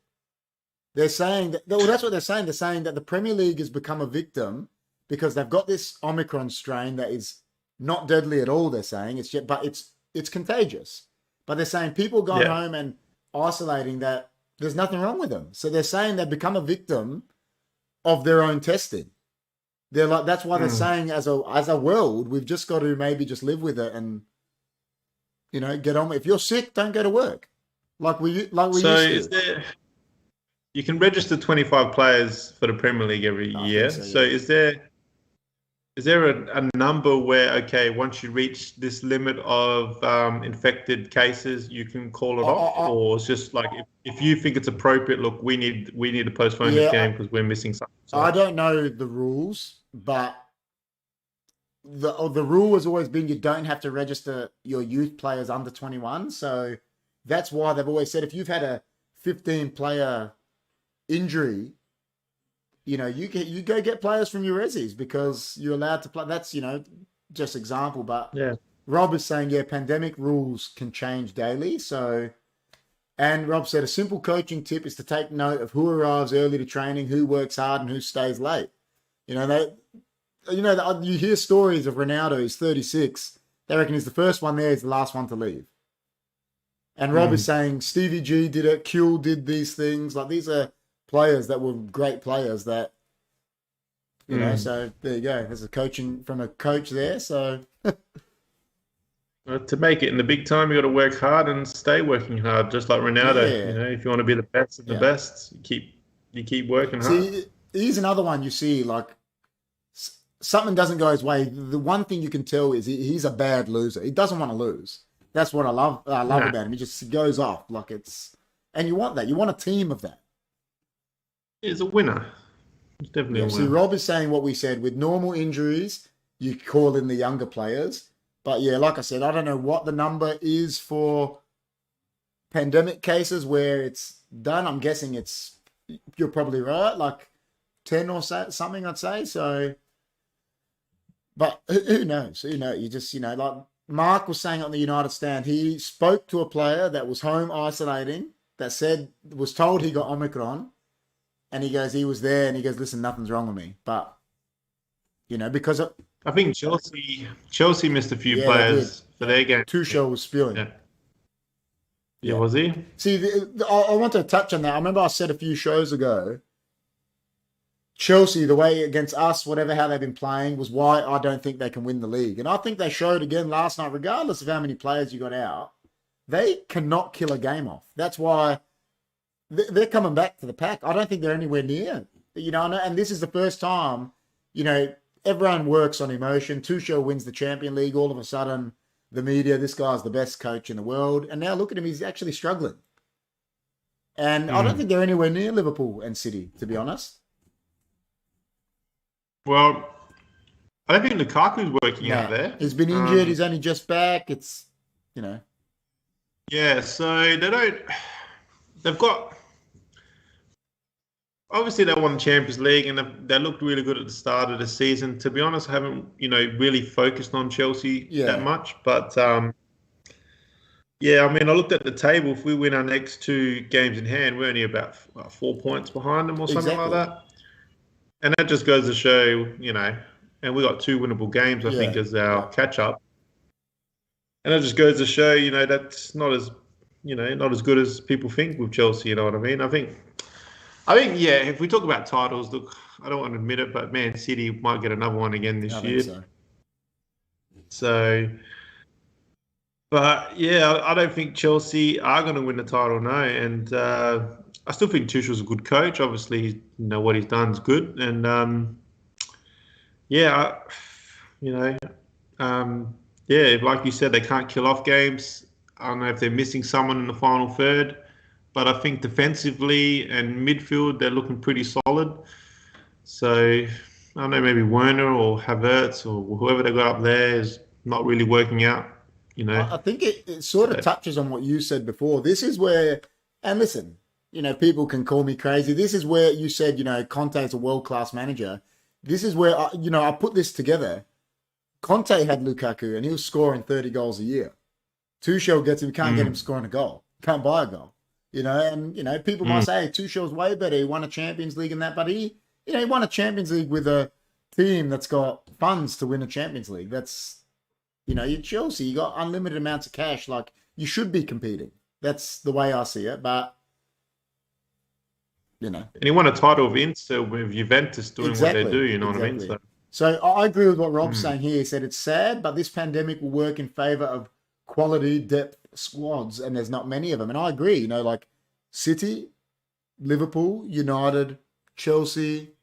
Speaker 2: They're saying that, well, that's what they're saying. They're saying that the Premier League has become a victim because they've got this Omicron strain that is not deadly at all. They're saying but it's contagious. But they're saying people going home and isolating, that there's nothing wrong with them. So they're saying they've become a victim of their own testing. They're like, that's why they're saying as a world, we've just got to maybe just live with it and get on. If you're sick, don't go to work. Like we used to.
Speaker 3: You can register 25 players for the Premier League every year. So is there a number where, okay, once you reach this limit of infected cases, you can call it off, or it's just like if you think it's appropriate, look, we need to postpone this game because we're missing something. So,
Speaker 2: I don't know the rules, but the rule has always been you don't have to register your youth players under 21. So that's why they've always said if you've had a 15-player injury, you go get players from your resis because you're allowed to play. That's, just example. But Rob is saying, pandemic rules can change daily. So, and Rob said a simple coaching tip is to take note of who arrives early to training, who works hard, and who stays late. You hear stories of Ronaldo, who's 36. They reckon he's the first one there, he's the last one to leave. And Rob is saying Stevie G did it, Kuehl did these things. Like, these are players that were great players that, so there you go. There's a coaching from a coach there. So
Speaker 3: to make it in the big time, you got to work hard and stay working hard, just like Ronaldo.
Speaker 2: Yeah.
Speaker 3: If you want to be the best of the best, you keep working hard.
Speaker 2: See, here's another one you see, like, something doesn't go his way. The one thing you can tell is he's a bad loser. He doesn't want to lose. That's what I love about him. He just goes off like and you want that. You want a team of that.
Speaker 3: He's a winner. He's definitely a winner.
Speaker 2: See, Rob is saying what we said. With normal injuries, you call in the younger players. But like I said, I don't know what the number is for pandemic cases where it's done. I'm guessing it's you're probably right. Like 10 or so, something, I'd say. So, but who knows? Who knows? You just, like Mark was saying on the United stand, he spoke to a player that was home isolating that was told he got Omicron. And he was there and he goes, listen, nothing's wrong with me. But, because
Speaker 3: I think Chelsea missed a few
Speaker 2: Yeah,
Speaker 3: players for their game.
Speaker 2: Tuchel was spewing.
Speaker 3: Yeah, was he?
Speaker 2: See, I want to touch on that. I remember I said a few shows ago, Chelsea, the way against us, whatever, how they've been playing, was why I don't think they can win the league. And I think they showed again last night, regardless of how many players you got out, they cannot kill a game off. That's why they're coming back to the pack. I don't think they're anywhere near, and this is the first time, everyone works on emotion. Tuchel wins the Champions League. All of a sudden, the media, this guy's the best coach in the world. And now look at him, he's actually struggling. And I don't think they're anywhere near Liverpool and City, to be honest.
Speaker 3: Well, I don't think Lukaku's working out there.
Speaker 2: He's been injured. He's only just back. It's,
Speaker 3: Yeah, so they've got, obviously they won the Champions League and they looked really good at the start of the season. To be honest, I haven't, really focused on Chelsea that much. But, I looked at the table. If we win our next 2 games in hand, we're only about 4 points behind them or something like that. And that just goes to show, and we got 2 winnable games, I think, as our catch-up. And it just goes to show, that's not as, not as good as people think with Chelsea, you know what I mean? I think, if we talk about titles, look, I don't want to admit it, but Man City might get another one again this year. But I don't think Chelsea are going to win the title, no. And I still think Tuchel's a good coach. Obviously, what he's done is good. And like you said, they can't kill off games. I don't know if they're missing someone in the final third, but I think defensively and midfield, they're looking pretty solid. So, I don't know, maybe Werner or Havertz or whoever they got up there is not really working out,
Speaker 2: I think it sort of touches on what you said before. This is where, and listen, people can call me crazy. This is where you said, Conte is a world-class manager. This is where, I put this together. Conte had Lukaku and he was scoring 30 goals a year. Tuchel gets him, you can't get him scoring a goal. Can't buy a goal. People might say, hey, Tuchel's way better. He won a Champions League and that, but he won a Champions League with a team that's got funds to win a Champions League. That's, you're Chelsea, you got unlimited amounts of cash. Like, you should be competing. That's the way I see it, but, And
Speaker 3: he won a title with Inter, with Juventus doing what they do, what I mean?
Speaker 2: So I agree with what Rob's saying here. He said it's sad, but this pandemic will work in favour of quality depth squads, and there's not many of them. And I agree, like City, Liverpool, United, Chelsea.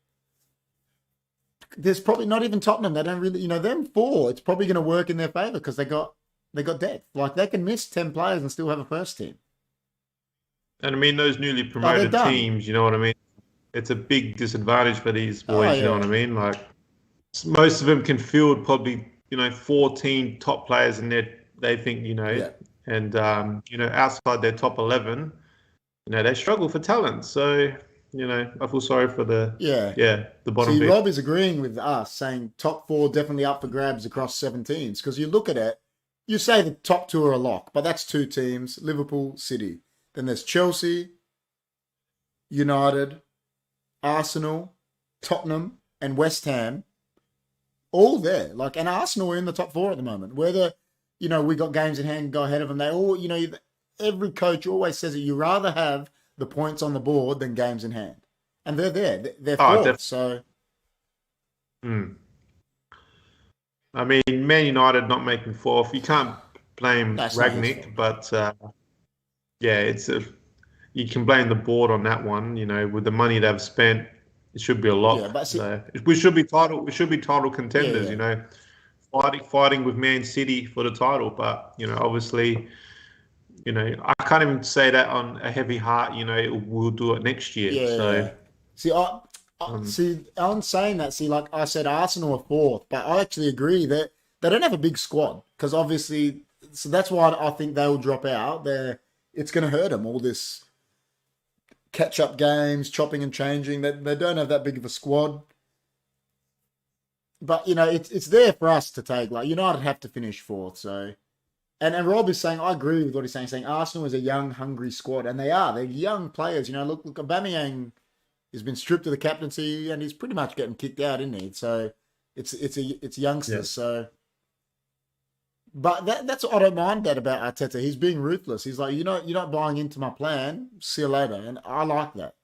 Speaker 2: There's probably not even Tottenham. They don't really, them 4. It's probably going to work in their favour because they got depth. Like they can miss 10 players and still have a first team.
Speaker 3: And I mean, those newly promoted teams, you know what I mean? It's a big disadvantage for these boys, you know what I mean? Like most of them can field probably, 14 top players in there. They think, and, outside their top 11, they struggle for talent. So, I feel sorry for the bottom.
Speaker 2: See, Rob is agreeing with us, saying top 4 definitely up for grabs across 7 teams. Because you look at it, you say the top 2 are a lock, but that's 2 teams, Liverpool, City. Then there's Chelsea, United, Arsenal, Tottenham, and West Ham. All there. And Arsenal are in the top 4 at the moment. Whether, we got games in hand, go ahead of them. They all, every coach always says that you rather have the points on the board than games in hand. And they're there. They're 4th, so.
Speaker 3: I mean, Man United not making 4th. You can't blame Ragnick, but you can blame the board on that one. With the money they've spent, it should be a lot. Yeah, but we should be title contenders. Fighting with Man City for the title. But obviously, I can't even say that on a heavy heart. We'll do it next year. Yeah. So.
Speaker 2: See, I'm saying that. See, like I said, Arsenal are 4th, but I actually agree that they don't have a big squad because obviously, so that's why I think they'll drop out. It's going to hurt them, all this catch-up games, chopping and changing. They don't have that big of a squad. But, it's there for us to take. Like, United have to finish fourth, so... And Rob is saying, I agree with what he's saying Arsenal is a young, hungry squad, and they are. They're young players. Look, Aubameyang has been stripped of the captaincy, and he's pretty much getting kicked out, isn't he? So it's youngsters. Yeah. So, but that's what I don't mind that about Arteta. He's being ruthless. He's like, you're not buying into my plan. See you later, and I like that.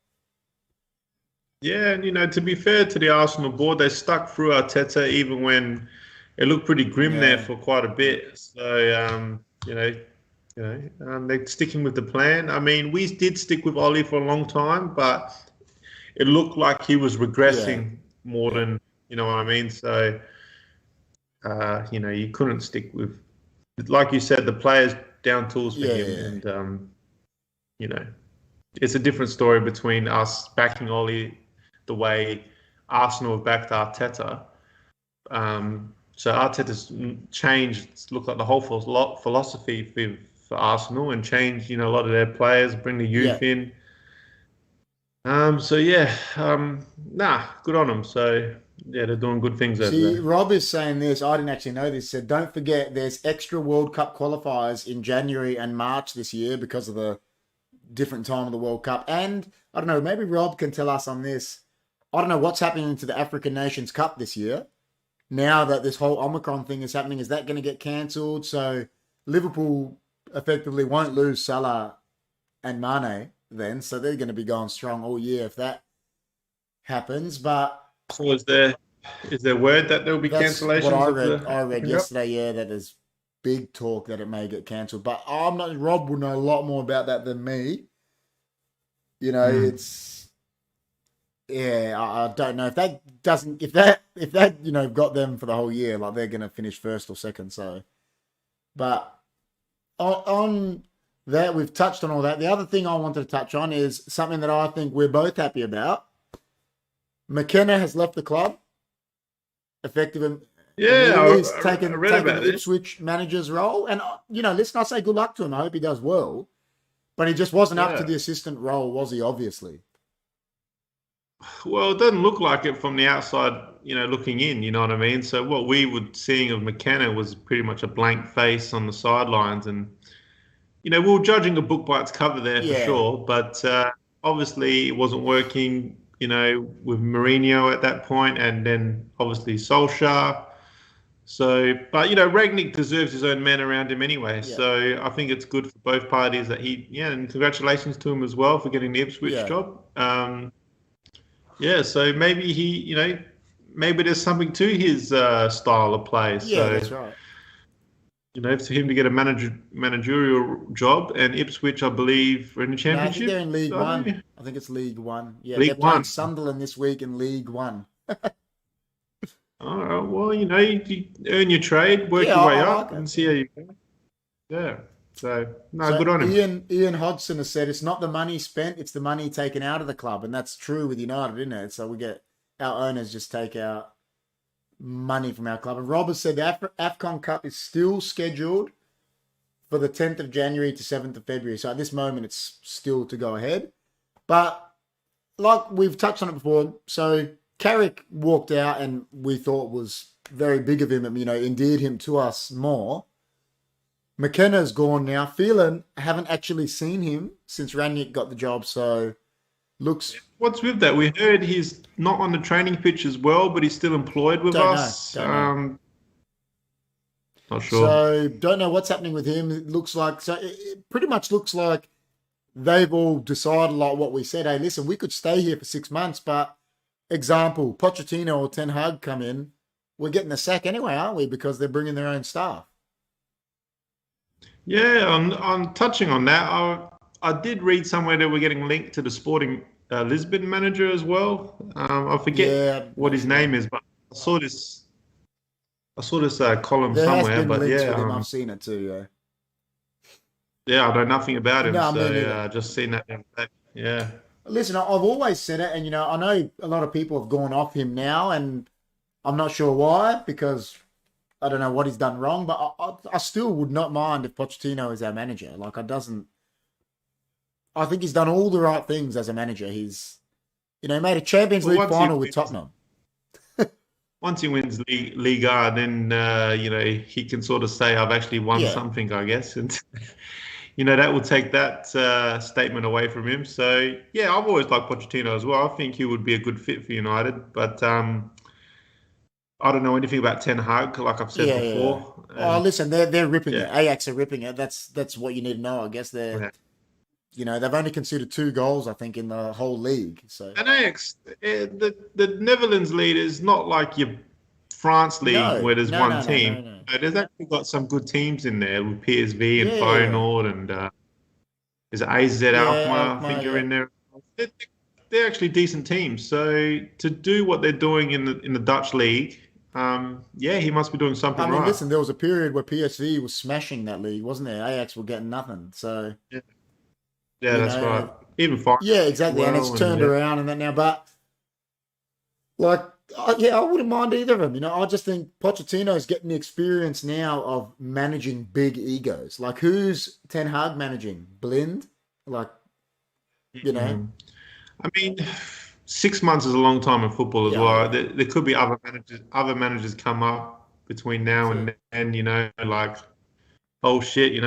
Speaker 3: Yeah, and to be fair to the Arsenal board, they stuck through Arteta even when it looked pretty grim there for quite a bit. So they're sticking with the plan. I mean, we did stick with Ollie for a long time, but it looked like he was regressing more than, you know what I mean? So, you couldn't stick with, like you said, the players down tools for him. And, it's a different story between us backing Ollie the way Arsenal have backed Arteta. So Arteta's changed, looked like the whole philosophy for Arsenal and changed, a lot of their players, bring the youth in. Good on them. So, they're doing good things over there.
Speaker 2: Rob is saying this. I didn't actually know this. He said, don't forget there's extra World Cup qualifiers in January and March this year because of the different time of the World Cup. And, I don't know, maybe Rob can tell us on this. I don't know what's happening to the African Nations Cup this year. Now that this whole Omicron thing is happening, is that going to get cancelled? So Liverpool effectively won't lose Salah and Mane then. So they're going to be going strong all year if that happens. But
Speaker 3: so is there word that there will be cancellations?
Speaker 2: What I read yesterday, that there's big talk that it may get cancelled. But Rob will know a lot more about that than me. It's... Yeah, I don't know if that got them for the whole year, like they're going to finish first or second. So, but on that, we've touched on all that. The other thing I wanted to touch on is something that I think we're both happy about. McKenna has left the club, effective.
Speaker 3: Yeah,
Speaker 2: he's taken the Ipswich manager's role, and listen, I say good luck to him. I hope he does well, but he just wasn't up to the assistant role, was he? Obviously.
Speaker 3: Well, it doesn't look like it from the outside, looking in, you know what I mean? So what we were seeing of McKenna was pretty much a blank face on the sidelines. And, we were judging a book by its cover there for sure. But obviously it wasn't working, with Mourinho at that point, and then obviously Solskjaer. So, but, Rangnick deserves his own men around him anyway. Yeah. So I think it's good for both parties that and congratulations to him as well for getting the Ipswich job. So maybe maybe there's something to his style of play.
Speaker 2: Yeah, that's right.
Speaker 3: For him to get a managerial job, and Ipswich, I believe, are in the Championship.
Speaker 2: I think they're in League One. I think it's League One. Yeah, they're playing Sunderland this week in League One.
Speaker 3: All right. Well, you earn your trade, work your way up, and see how you go. Yeah. So good on him.
Speaker 2: Ian Hodgson has said it's not the money spent, it's the money taken out of the club. And that's true with United, isn't it? So our owners just take out money from our club. And Rob has said the AFCON Cup is still scheduled for the 10th of January to 7th of February. So at this moment, it's still to go ahead. But like we've touched on it before, so Carrick walked out and we thought was very big of him and, endeared him to us more. McKenna's gone now. Phelan, haven't actually seen him since Rangnick got the job, so looks...
Speaker 3: What's with that? We heard he's not on the training pitch as well, but he's still employed with us.
Speaker 2: Don't know.
Speaker 3: Not sure.
Speaker 2: So, don't know what's happening with him. It looks like... So, it pretty much looks like they've all decided, like what we said, hey, listen, we could stay here for 6 months, but example, Pochettino or Ten Hag come in, we're getting the sack anyway, aren't we? Because they're bringing their own staff.
Speaker 3: Yeah, on touching on that, I did read somewhere that we're getting linked to the Sporting Lisbon manager as well. I forget what his name is, but I saw this column somewhere. But
Speaker 2: with him. I've seen it too.
Speaker 3: Yeah, I know nothing about him, so just seen that. Yeah.
Speaker 2: Listen, I've always said it, and I know a lot of people have gone off him now, and I'm not sure why, because I don't know what he's done wrong, but I still would not mind if Pochettino is our manager. Like, I think he's done all the right things as a manager. He's, he made a Champions
Speaker 3: Well,
Speaker 2: League final with Tottenham.
Speaker 3: once he wins Liga, then he can sort of say, "I've actually won
Speaker 2: Yeah,
Speaker 3: something," I guess, and that will take that statement away from him. So yeah, I've always liked Pochettino as well. I think he would be a good fit for United, but I don't know anything about Ten Hag, like I've said
Speaker 2: yeah.
Speaker 3: before.
Speaker 2: Oh,
Speaker 3: And
Speaker 2: listen, they're ripping it.
Speaker 3: yeah,
Speaker 2: Ajax are ripping it. That's what you need to know. I guess
Speaker 3: yeah.
Speaker 2: they've only conceded 2 goals, I think, in the whole league. So
Speaker 3: And Ajax, the Netherlands league is not like your France league
Speaker 2: no,
Speaker 3: where there's
Speaker 2: no,
Speaker 3: one
Speaker 2: no, no,
Speaker 3: team.
Speaker 2: no, no.
Speaker 3: There's actually got some good teams in there with PSV and
Speaker 2: Yeah,
Speaker 3: Feyenoord and there's AZ
Speaker 2: yeah,
Speaker 3: Alkmaar, I think
Speaker 2: Alkmaar,
Speaker 3: you're
Speaker 2: yeah.
Speaker 3: in there. They're, they're actually decent teams. So to do what they're doing in the Dutch league, yeah, he must be doing
Speaker 2: I
Speaker 3: something
Speaker 2: mean,
Speaker 3: right.
Speaker 2: listen, there was a period where PSV was smashing that league, wasn't there? Ajax were getting nothing. So,
Speaker 3: Yeah, yeah,
Speaker 2: you
Speaker 3: that's right.
Speaker 2: know,
Speaker 3: Even Feyenoord
Speaker 2: yeah,
Speaker 3: as
Speaker 2: exactly. And it's
Speaker 3: well, and
Speaker 2: turned
Speaker 3: yeah.
Speaker 2: around and that now. But, like, yeah, I wouldn't mind either of them. I just think Pochettino's getting the experience now of managing big egos. Like, who's Ten Hag managing? Blind? Like, you know?
Speaker 3: Mm. I mean, 6 months is a long time in football as
Speaker 2: Yeah,
Speaker 3: well.
Speaker 2: yeah.
Speaker 3: There could be other managers come up between now
Speaker 2: So,
Speaker 3: and then. Like, oh shit,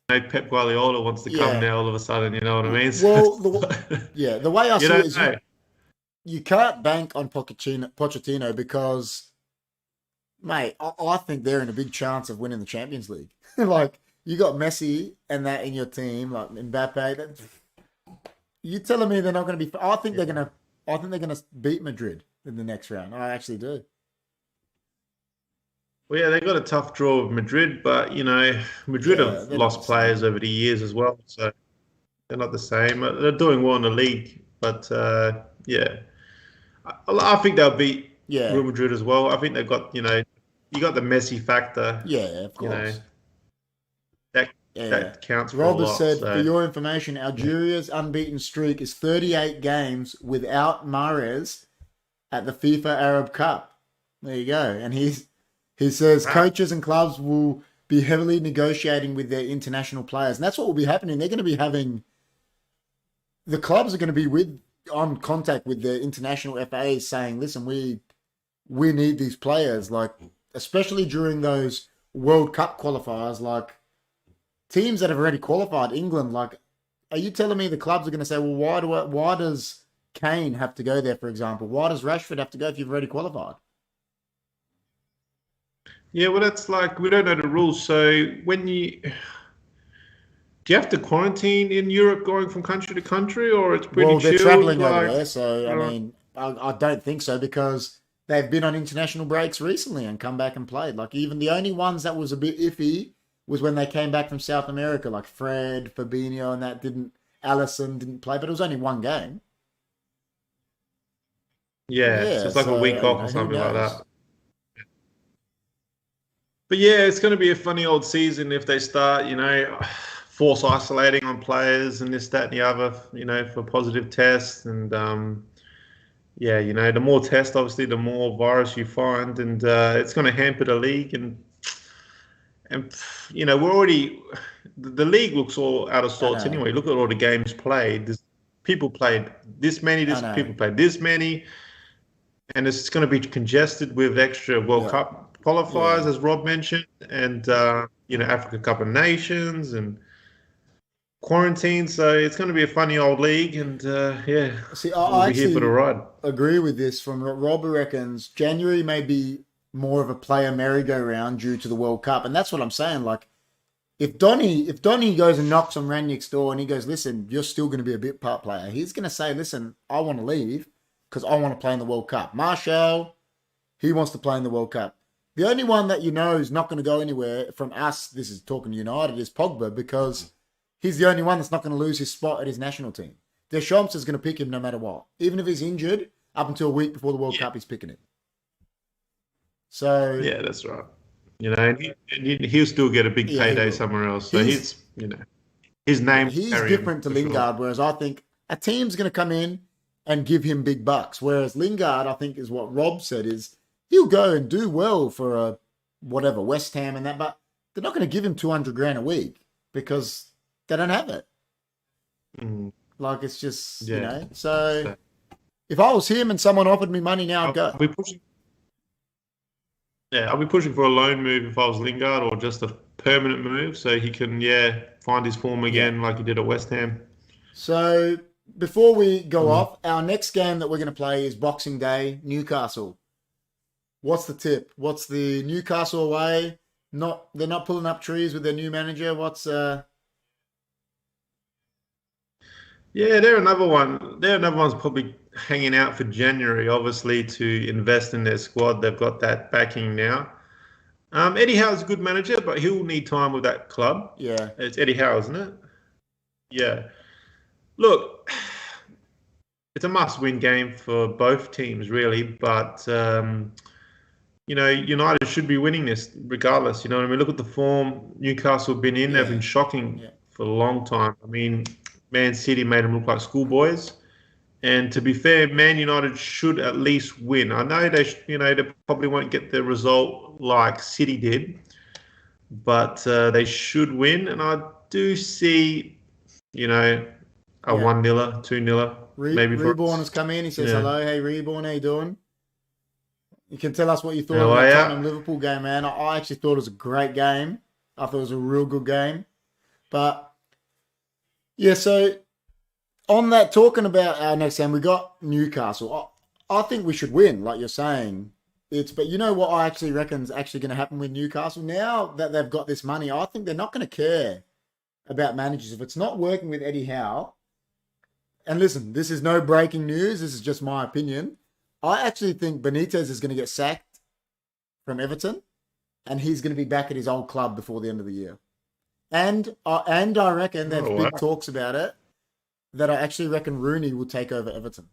Speaker 3: Pep Guardiola wants to come
Speaker 2: yeah.
Speaker 3: now all of a sudden. You know what I mean?
Speaker 2: Well,
Speaker 3: So,
Speaker 2: yeah, the way I
Speaker 3: you
Speaker 2: see it
Speaker 3: don't
Speaker 2: is
Speaker 3: know.
Speaker 2: you can't bank on Pochettino because, mate, I think they're in a big chance of winning the Champions League. Like, you got Messi and that in your team, like Mbappe. You telling me they're not going to be? I think they're gonna beat Madrid in the next round. I actually do.
Speaker 3: Well, yeah, they got a tough draw with Madrid, but Madrid
Speaker 2: Yeah,
Speaker 3: have
Speaker 2: they're not the
Speaker 3: lost players
Speaker 2: same.
Speaker 3: over the years as well, so they're not the same. They're doing well in the league, but yeah. I think they'll beat Real
Speaker 2: Yeah,
Speaker 3: Madrid as well. I think they've got, you got the Messi factor,
Speaker 2: yeah, of
Speaker 3: you know,
Speaker 2: course.
Speaker 3: that
Speaker 2: Yeah.
Speaker 3: that counts for a
Speaker 2: Rob has
Speaker 3: lot.
Speaker 2: said, for
Speaker 3: So
Speaker 2: your information, Algeria's unbeaten streak is 38 games without Mahrez at the FIFA Arab Cup. There you go. And he says
Speaker 3: wow.
Speaker 2: coaches and clubs will be heavily negotiating with their international players. And that's what will be happening. They're going to be having the clubs are going to be on contact with the international FAs saying, listen, we need these players, like especially during those World Cup qualifiers, like teams that have already qualified, England, like are you telling me the clubs are going to say, well, why does Kane have to go there, for example? Why does Rashford have to go if you've already qualified?
Speaker 3: Yeah, well, that's like we don't know the rules. So do you have to quarantine in Europe going from country to country, or it's pretty
Speaker 2: Well, they're
Speaker 3: chilled?
Speaker 2: traveling over
Speaker 3: Like,
Speaker 2: there, so I
Speaker 3: uh,
Speaker 2: mean, I don't think so because they've been on international breaks recently and come back and played. Like even the only ones that was a bit iffy was when they came back from South America, like Fred, Fabinho, and that didn't. Allison didn't play, but it was only one game.
Speaker 3: yeah, so
Speaker 2: Yeah,
Speaker 3: it's like a week
Speaker 2: so
Speaker 3: off or
Speaker 2: who
Speaker 3: something like
Speaker 2: knows?
Speaker 3: that. But yeah, it's going to be a funny old season if they start, force isolating on players and this, that, and the other, for positive tests. And yeah, the more tests, obviously, the more virus you find, and it's going to hamper the league. And we're already the league looks all out of
Speaker 2: I
Speaker 3: sorts
Speaker 2: know,
Speaker 3: anyway. Look at all the games played. There's people played this many.
Speaker 2: I
Speaker 3: This
Speaker 2: know.
Speaker 3: people played this many, and it's going to be congested with extra World
Speaker 2: Yeah,
Speaker 3: Cup qualifiers,
Speaker 2: yeah.
Speaker 3: as Rob mentioned, and Africa Cup of Nations and quarantine. So it's going to be a funny old league, and yeah,
Speaker 2: See,
Speaker 3: we'll
Speaker 2: I
Speaker 3: be here for the
Speaker 2: actually
Speaker 3: ride.
Speaker 2: agree with this. From Rob reckons January may be more of a player merry-go-round due to the World Cup, and that's what I'm saying. Like if Donny goes and knocks on Ranick's door and he goes, listen, you're still going to be a bit part player. He's going to say, listen, I want to leave because I want to play in the World Cup. Marshall, he wants to play in the World Cup. The only one that is not going to go anywhere from us, this is talking United, is Pogba because he's the only one that's not going to lose his spot at his national team. Deschamps is going to pick him no matter what. Even if he's injured, up until a week before the World
Speaker 3: Yeah,
Speaker 2: Cup, he's picking him. So
Speaker 3: yeah, that's right. He'll still get a big
Speaker 2: yeah, he
Speaker 3: payday
Speaker 2: will.
Speaker 3: somewhere else. So
Speaker 2: He's
Speaker 3: his
Speaker 2: Yeah,
Speaker 3: name will
Speaker 2: he's
Speaker 3: carry him
Speaker 2: different to
Speaker 3: for sure.
Speaker 2: Lingard, whereas I think a team's going to come in and give him big bucks. Whereas Lingard, I think, is what Rob said is he'll go and do well for a whatever West Ham and that, but they're not going to give him 200 grand a week because they don't have it.
Speaker 3: Mm,
Speaker 2: Like, it's just,
Speaker 3: yeah.
Speaker 2: So
Speaker 3: So
Speaker 2: if I was him and someone offered me money now, I'd
Speaker 3: I'll,
Speaker 2: go.
Speaker 3: I'll be pushing. Yeah, I'll be pushing for a loan move if I was Lingard, or just a permanent move so he can, find his form
Speaker 2: Yeah.
Speaker 3: again like he did at West Ham.
Speaker 2: So before we go
Speaker 3: Mm.
Speaker 2: off, our next game that we're going to play is Boxing Day, Newcastle. What's the tip? What's the Newcastle away? They're not pulling up trees with their new manager. What's
Speaker 3: Yeah, they're another one. They're another one's probably hanging out for January, obviously, to invest in their squad. They've got that backing now. Eddie Howe's a good manager, but he'll need time with that club.
Speaker 2: Yeah,
Speaker 3: It's Eddie Howe, isn't it? Yeah. Look, it's a must-win game for both teams, really. But United should be winning this regardless. You know what I mean? Look at the form Newcastle have been in. They've
Speaker 2: yeah,
Speaker 3: been shocking
Speaker 2: yeah,
Speaker 3: for a long time. I mean, Man City made them look like schoolboys. And to be fair, Man United should at least win. I know they probably won't get the result like City did, but they should win. And I do see, a
Speaker 2: yeah.
Speaker 3: 1-0, 2-0, maybe for
Speaker 2: Reborn has
Speaker 3: us.
Speaker 2: come in. He says,
Speaker 3: Yeah.
Speaker 2: hello. Hey, Reborn, how you doing? You can tell us what you thought
Speaker 3: How
Speaker 2: of
Speaker 3: are
Speaker 2: that
Speaker 3: ya?
Speaker 2: Tottenham Liverpool game, man. I actually thought it was a great game. I thought it was a real good game. But yeah, so on that, talking about our next game, we got Newcastle. I think we should win, like you're saying. But you know what I actually reckon is actually going to happen with Newcastle? Now that they've got this money, I think they're not going to care about managers. If it's not working with Eddie Howe, and listen, this is no breaking news. This is just my opinion. I actually think Benitez is going to get sacked from Everton, and he's going to be back at his old club before the end of the year. And I reckon there's
Speaker 3: Oh, wow.
Speaker 2: big talks about it, that I actually reckon Rooney will take over Everton.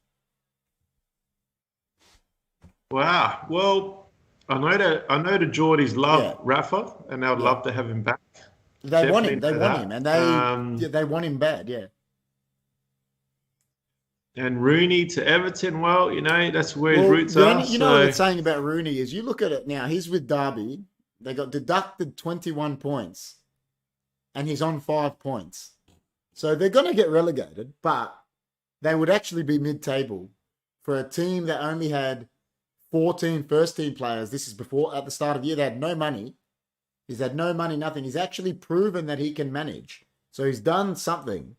Speaker 3: Wow. Well, I know the Geordies love
Speaker 2: Yeah,
Speaker 3: Rafa, and they'd
Speaker 2: yeah.
Speaker 3: love to have him back.
Speaker 2: They want
Speaker 3: Definitely
Speaker 2: him. They
Speaker 3: know
Speaker 2: want
Speaker 3: that.
Speaker 2: him, and they want him bad. Yeah,
Speaker 3: And Rooney to Everton, well, that's where his
Speaker 2: Well,
Speaker 3: roots are.
Speaker 2: you know what
Speaker 3: So,
Speaker 2: it's saying about Rooney is, you look at it now. He's with Derby. They got deducted 21 points, and he's on 5 points. So they're going to get relegated, but they would actually be mid-table for a team that only had 14 first-team players. This is before, at the start of the year, they had no money. He's had no money, nothing. He's actually proven that he can manage. So he's done something,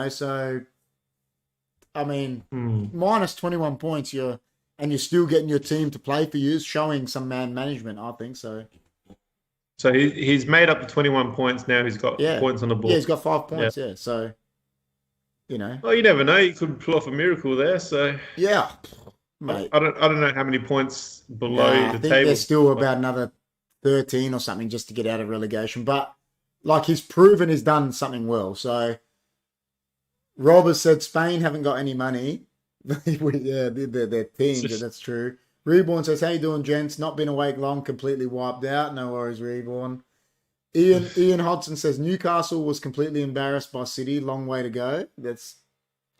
Speaker 2: so I mean, minus 21 points, you're still getting your team to play for you, is showing some man management, I think. So
Speaker 3: he's made up the 21 points now. He's got
Speaker 2: yeah,
Speaker 3: points on the
Speaker 2: yeah,
Speaker 3: board.
Speaker 2: he's got 5
Speaker 3: Yeah.
Speaker 2: points. Yeah, so
Speaker 3: Well, you never know. You could pull off a miracle there. So
Speaker 2: yeah, mate.
Speaker 3: I don't know how many points below
Speaker 2: I
Speaker 3: the
Speaker 2: think
Speaker 3: table.
Speaker 2: there's still about another 13 or something just to get out of relegation. But like, he's proven he's done something well. So Rob has said Spain haven't got any money. Yeah, their teams, that's true. Reborn says, how you doing, gents? Not been awake long, completely wiped out. No worries, Reborn. Ian Hodson says Newcastle was completely embarrassed by City. Long way to go.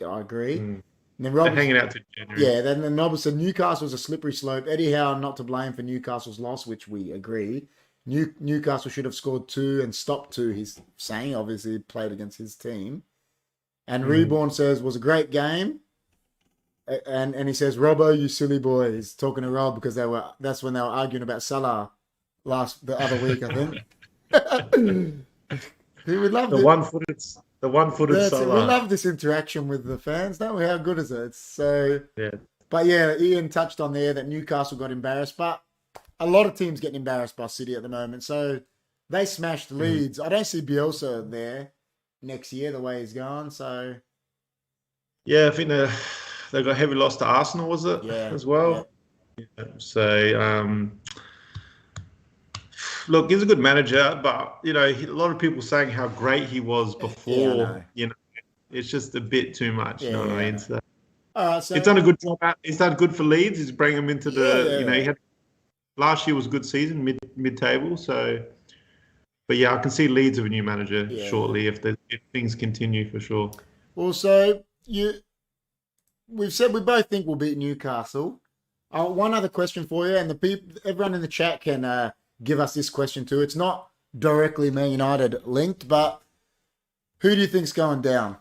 Speaker 2: I agree. And then
Speaker 3: They're hanging out to January.
Speaker 2: yeah, then Rob said Newcastle's a slippery slope. Eddie Howe not to blame for Newcastle's loss, which we agree. Newcastle should have scored 2 and stopped 2. He's saying, obviously, he played against his team. And Reborn says, was a great game. And he says, Robbo, you silly boy. He's talking to Rob because that's when they were arguing about Salah the other week, I think. We love
Speaker 3: The one-footed
Speaker 2: We
Speaker 3: Salah.
Speaker 2: love this interaction with the fans, don't we? How good is it? So,
Speaker 3: Yeah.
Speaker 2: but yeah, Ian touched on there that Newcastle got embarrassed, but a lot of teams getting embarrassed by City at the moment. So they smashed Leeds. I don't see Bielsa there next year the way he's gone. So
Speaker 3: Yeah, I think they got a heavy loss to Arsenal, was it?
Speaker 2: Yeah,
Speaker 3: As well. Yeah. So, look, he's a good manager, but a lot of people saying how great he was before. It's just a bit too much. You know what I mean? So,
Speaker 2: so
Speaker 3: he's done a good job. He's done good for Leeds. He's bringing them into the. He had last year was a good season, table. So, but yeah, I can see Leeds of a new manager shortly if things continue for sure.
Speaker 2: Also, we've said we both think we'll beat Newcastle. One other question for you, and everyone in the chat can give us this question too. It's not directly Man United linked, but Who do you think's going down?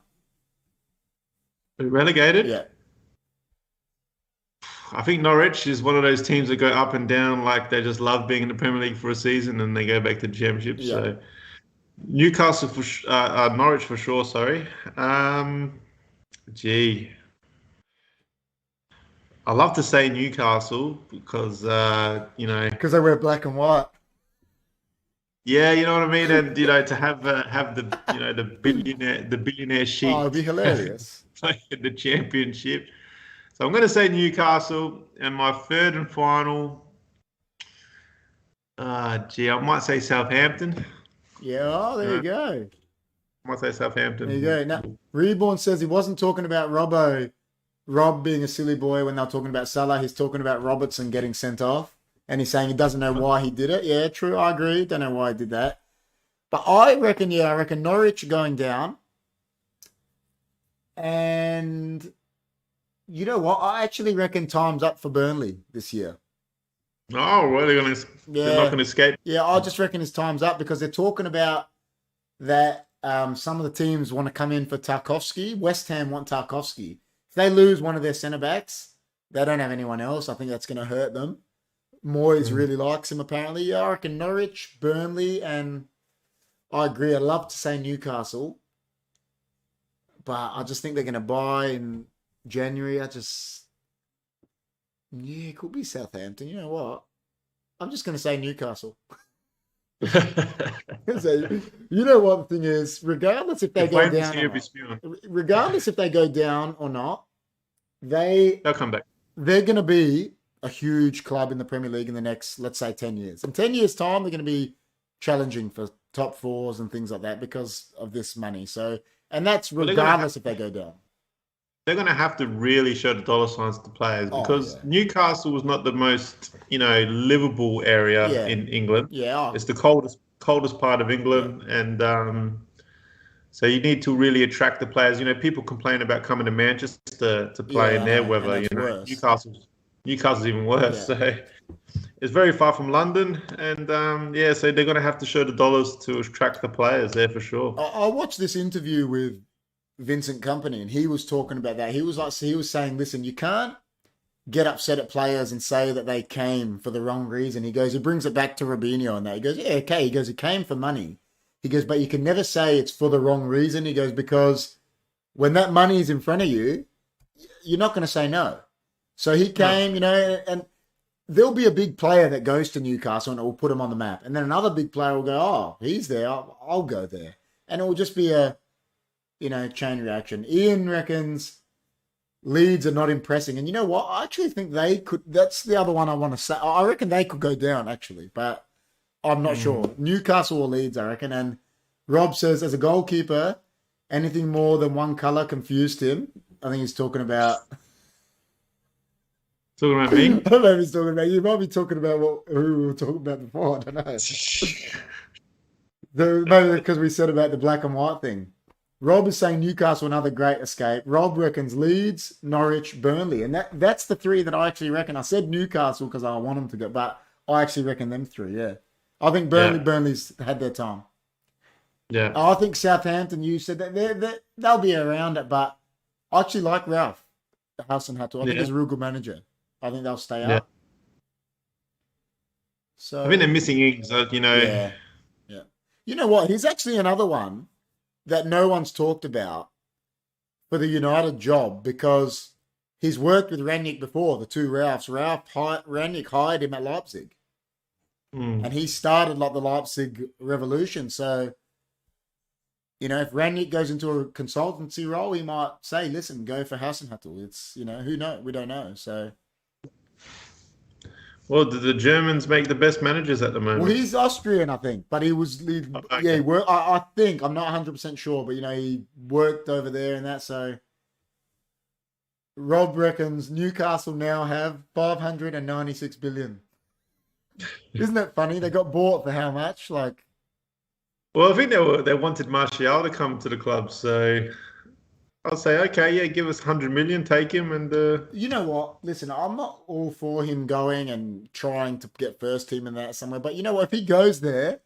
Speaker 3: Relegated?
Speaker 2: Yeah.
Speaker 3: I think Norwich is one of those teams that go up and down, like they just love being in the Premier League for a season and they go back to the Championship.
Speaker 2: Yeah.
Speaker 3: So Newcastle Norwich for sure. Sorry. Gee, I love to say Newcastle because
Speaker 2: Because they wear black and white.
Speaker 3: yeah, you know what I mean, and to have the the billionaire sheep
Speaker 2: Oh, it'd be hilarious.
Speaker 3: play in the Championship. So I'm going to say Newcastle, and my third and final. I might say Southampton.
Speaker 2: Yeah, oh, there you go.
Speaker 3: I might say Southampton.
Speaker 2: There you go. Now, Reborn says he wasn't talking about Rob being a silly boy when they're talking about Salah. He's talking about Robertson getting sent off. And he's saying he doesn't know why he did it. Yeah, true. I agree. Don't know why he did that. But I reckon Norwich are going down. And you know what? I actually reckon time's up for Burnley this year.
Speaker 3: Oh, well, they're not going to escape.
Speaker 2: Yeah, I just reckon his time's up because they're talking about that some of the teams want to come in for Tarkowski. West Ham want Tarkowski. If they lose one of their centre-backs, they don't have anyone else. I think that's going to hurt them. Moyes really likes him, apparently. Yeah, I reckon Norwich, Burnley, and I agree. I'd love to say Newcastle, but I just think they're going to buy in January. It could be Southampton. You know what? I'm just going to say Newcastle. So, you know what the thing is? Regardless if they go down, regardless if they go down or not, they'll
Speaker 3: come back.
Speaker 2: They're going to be a huge club in the Premier League in the next, let's say, 10 years. In 10 years' time, they're going to be challenging for top fours and things like that because of this money. So, and that's regardless if they go down.
Speaker 3: They're going to have to really show the dollar signs to players because Newcastle was not the most, livable area in England.
Speaker 2: Yeah.
Speaker 3: It's the coldest part of England. Yeah. And so you need to really attract the players. People complain about coming to Manchester to play in their weather. Newcastle's even worse. Yeah. So it's very far from London. And so they're going to have to show the dollars to attract the players there for sure.
Speaker 2: I watched this interview with Vincent Kompany, and he was talking about that. He was saying, listen, you can't get upset at players and say that they came for the wrong reason. He brings it back to Robinho and that. He goes, yeah, okay. He goes, it came for money. He goes, but you can never say it's for the wrong reason. He goes, because when that money is in front of you, you're not going to say no. So he came, and there'll be a big player that goes to Newcastle and it will put him on the map. And then another big player will go, oh, he's there. I'll go there. And it will just be a chain reaction. Ian reckons Leeds are not impressing. And you know what? I actually think they could. That's the other one I want to say. I reckon they could go down, actually. But I'm not sure. Newcastle or Leeds, I reckon. And Rob says, as a goalkeeper, anything more than one colour confused him. I think he's talking about...
Speaker 3: Talking about me?
Speaker 2: I don't know if he's talking about you. You might be talking about who we were talking about before. I don't know. Maybe because we said about the black and white thing. Rob is saying Newcastle, another great escape. Rob reckons Leeds, Norwich, Burnley. And that's the three that I actually reckon. I said Newcastle because I want them to go, but I actually reckon them three, yeah. I think Burnley's had their time.
Speaker 3: Yeah.
Speaker 2: I think Southampton, you said that they'll be around it, but I actually like Ralf, the Henderson. I think he's a real good manager. I think they'll stay up. So
Speaker 3: I think they're missing Ings,
Speaker 2: Yeah. You know what? He's actually another one that no one's talked about for the United job because he's worked with Rangnick before, the two Ralfs. Rangnick hired him at Leipzig. And he started like the Leipzig revolution. So, if Rangnick goes into a consultancy role, he might say, listen, go for Hasenhüttl. It's, who knows? We don't know. So...
Speaker 3: Well, do the Germans make the best managers at the moment?
Speaker 2: Well, he's Austrian, I think, but he was, I think, I'm not 100% sure, but, he worked over there and that, so. Rob reckons Newcastle now have 596 billion. Isn't that funny? They got bought for how much?
Speaker 3: Well, I think they wanted Martial to come to the club, so... I'll say, okay, give us 100 million, take him, and...
Speaker 2: You know what? Listen, I'm not all for him going and trying to get first team in that somewhere, but you know what? If he goes there,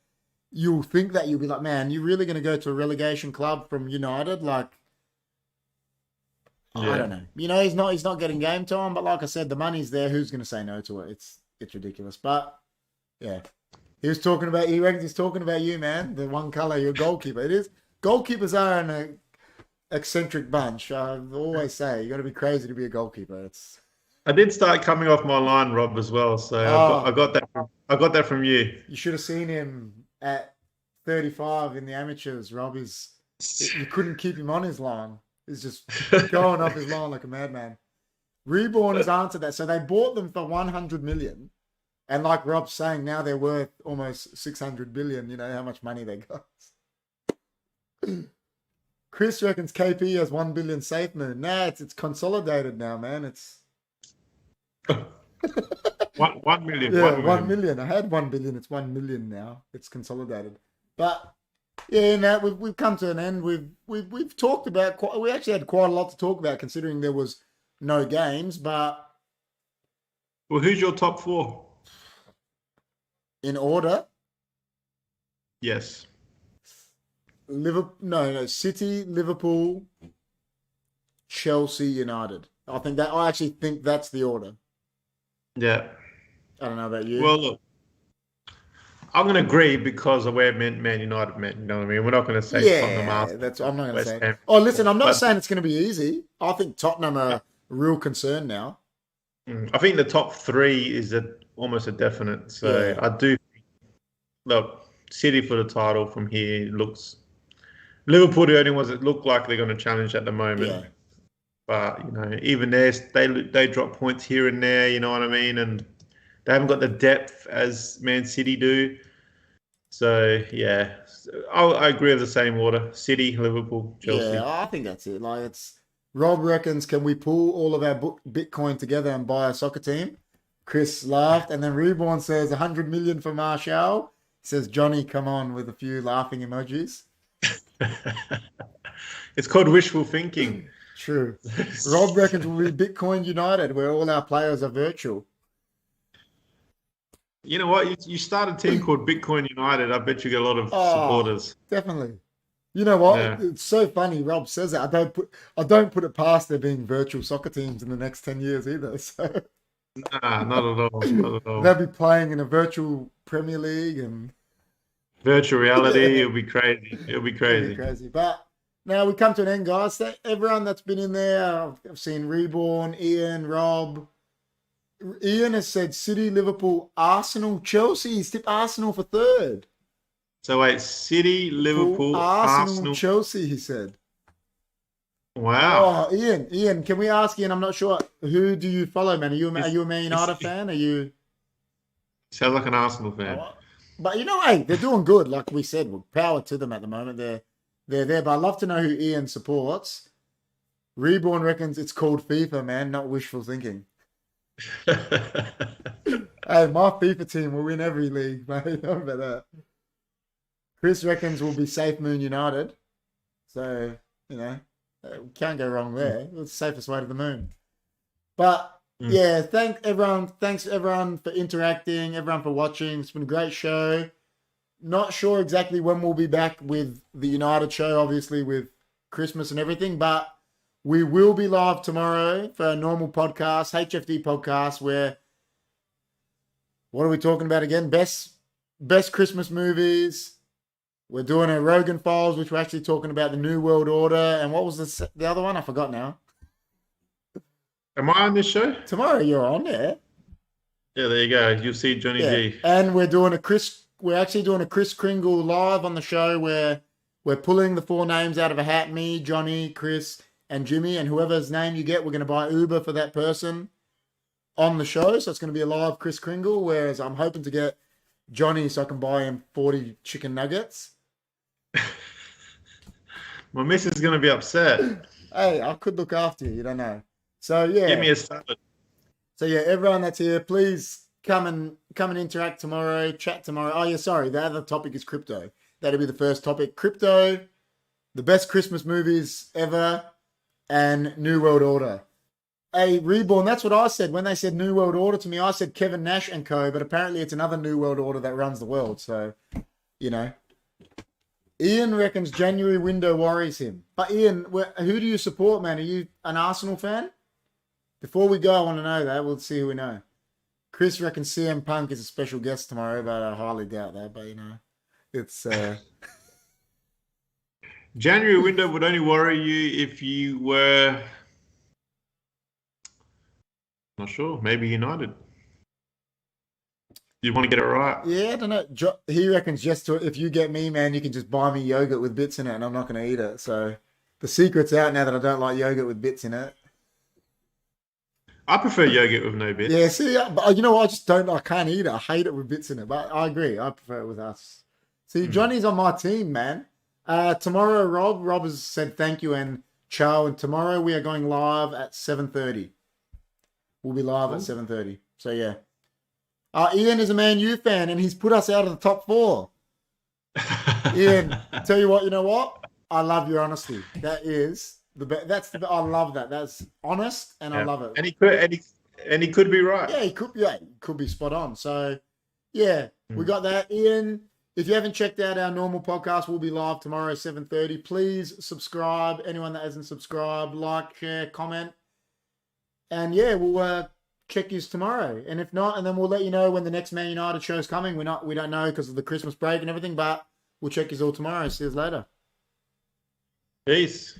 Speaker 2: you'll think that you'll be like, man, you're really going to go to a relegation club from United? Like, I
Speaker 3: Yeah.
Speaker 2: don't know. You know, he's not getting game time, but like I said, the money's there. Who's going to say no to it? It's ridiculous. But yeah, he reckons he's talking about you, man. The one color, your goalkeeper. It is. Goalkeepers are an eccentric bunch. I always say you got to be crazy to be a goalkeeper. It's
Speaker 3: I did start coming off my line, Rob, as well. So
Speaker 2: oh,
Speaker 3: I got that from you.
Speaker 2: you should have seen him at 35 in the amateurs. Rob is you couldn't keep him on his line. He's just going off his line like a madman. Reborn has answered that. So they bought them for 100 million. And like Rob's saying, now they're worth almost 600 billion. You know how much money they got. Chris reckons KP has 1 billion safe moon. Nah, it's consolidated now, man. It's
Speaker 3: 1 million.
Speaker 2: yeah,
Speaker 3: 1 million.
Speaker 2: 1 million. I had 1 billion. It's 1 million now. It's consolidated. But yeah, now we've come to an end. We've talked about we actually had quite a lot to talk about considering there was no games. But
Speaker 3: Well, who's your top four?
Speaker 2: in order,
Speaker 3: Yes.
Speaker 2: City, Liverpool, Chelsea, United. I actually think that's the order.
Speaker 3: Yeah.
Speaker 2: I don't know about you.
Speaker 3: Well, look, I'm going to agree because of where Man United meant. You know what I mean? We're not going to say Tottenham,
Speaker 2: yeah,
Speaker 3: Arsenal,
Speaker 2: I'm not going to
Speaker 3: West
Speaker 2: say.
Speaker 3: Ham.
Speaker 2: Oh, listen, I'm not
Speaker 3: But
Speaker 2: saying it's going to be easy. I think Tottenham are a real concern now.
Speaker 3: I think the top three is almost a definite. So
Speaker 2: Yeah.
Speaker 3: I do look City for the title from here looks. Liverpool the only ones that look like they're going to challenge at the moment.
Speaker 2: Yeah.
Speaker 3: But even they drop points here and there. You know what I mean? And they haven't got the depth as Man City do. So yeah, I agree with the same order: City, Liverpool, Chelsea.
Speaker 2: Yeah, I think that's it. Like Rob reckons, can we pull all of our Bitcoin together and buy a soccer team? Chris laughed, and then Reborn says 100 million for Marshall. He says Johnny, come on, with a few laughing emojis.
Speaker 3: It's called wishful thinking.
Speaker 2: True. Rob reckons we'll be Bitcoin United, where all our players are virtual.
Speaker 3: You know what? You start a team called Bitcoin United. I bet you get a lot of supporters.
Speaker 2: Definitely. You know what?
Speaker 3: Yeah.
Speaker 2: It's so funny. Rob says that. I don't put it past there being virtual soccer teams in the next 10 years either. So
Speaker 3: Nah, not at all. Not at all.
Speaker 2: they'll be playing in a virtual Premier League and
Speaker 3: Virtual reality,
Speaker 2: Yeah.
Speaker 3: it'll be crazy. It'll be
Speaker 2: it'll
Speaker 3: crazy.
Speaker 2: be crazy. But now we come to an end, guys. Everyone that's been in there, I've seen Reborn, Ian, Rob. Ian has said City, Liverpool, Arsenal, Chelsea. He's tipped Arsenal for third.
Speaker 3: So wait, City, Liverpool, Arsenal.
Speaker 2: Chelsea, he said.
Speaker 3: Wow.
Speaker 2: Oh, Ian, can we ask Ian? I'm not sure. Who do you follow, man? Are you a Man United fan? Are you?
Speaker 3: Sounds like an Arsenal fan.
Speaker 2: But you know, hey, they're doing good. Like we said, well, power to them at the moment. They're there. But I'd love to know who Ian supports. Reborn reckons it's called FIFA, man, not wishful thinking. Hey, my FIFA team will win every league, mate. How about that? Chris reckons we'll be Safe Moon United. So, can't go wrong there. It's the safest way to the moon. But yeah, thanks everyone for interacting, everyone for watching. It's been a great show. Not sure exactly when we'll be back with the United show, obviously with Christmas and everything, but we will be live tomorrow for a normal podcast, HFD podcast, where what are we talking about again? Best Christmas movies. We're doing a Rogan Files, which we're actually talking about the New World Order. And what was the other one? I forgot now.
Speaker 3: Am I on this show?
Speaker 2: Tomorrow you're on there.
Speaker 3: Yeah, there you go. You'll see Johnny G.
Speaker 2: And we're actually doing a Chris Kringle live on the show where we're pulling the 4 names out of a hat. Me, Johnny, Chris, and Jimmy. And whoever's name you get, we're going to buy Uber for that person on the show. So it's going to be a live Chris Kringle, whereas I'm hoping to get Johnny so I can buy him 40 chicken nuggets.
Speaker 3: My missus is going to be upset.
Speaker 2: Hey, I could look after you. You don't know. So yeah,
Speaker 3: Give me a salad.
Speaker 2: So yeah, everyone that's here, please come and interact tomorrow. Chat tomorrow. Oh yeah, sorry. The other topic is crypto. That'll be the first topic. Crypto, the best Christmas movies ever, and New World Order. Hey, Reborn, that's what I said. When they said New World Order to me, I said Kevin Nash and Co. But apparently it's another New World Order that runs the world. So, Ian reckons January window worries him. But Ian, who do you support, man? Are you an Arsenal fan? Before we go, I want to know that. We'll see who we know. Chris reckons CM Punk is a special guest tomorrow, but I highly doubt that. But, it's...
Speaker 3: January window would only worry you if you were... Not sure. Maybe United. You want to get it right.
Speaker 2: Yeah, I don't know. He reckons if you get me, man, you can just buy me yogurt with bits in it and I'm not going to eat it. So the secret's out now that I don't like yogurt with bits in it.
Speaker 3: I prefer yogurt with no bits.
Speaker 2: Yeah, see, but you know what? I can't eat it. I hate it with bits in it. But I agree. I prefer it with us. See, Johnny's on my team, man. Tomorrow, Rob has said thank you and ciao. And tomorrow we are going live at 7:30. We'll be live at 7:30. So, yeah. Ian is a Man U fan, and he's put us out of the top 4. Ian, tell you what, you know what? I love your honesty. That is the best. I love that. That's honest, and I love it.
Speaker 3: And he could be right.
Speaker 2: Yeah, he could be spot on. So, yeah, we got that. Ian, if you haven't checked out our normal podcast, we'll be live tomorrow, 7:30. Please subscribe. Anyone that hasn't subscribed, like, share, comment. And, yeah, we'll... check yous tomorrow, and if not, and then we'll let you know when the next Man United show's coming. We don't know because of the Christmas break and everything, but we'll check yous all tomorrow. See you later.
Speaker 3: Peace.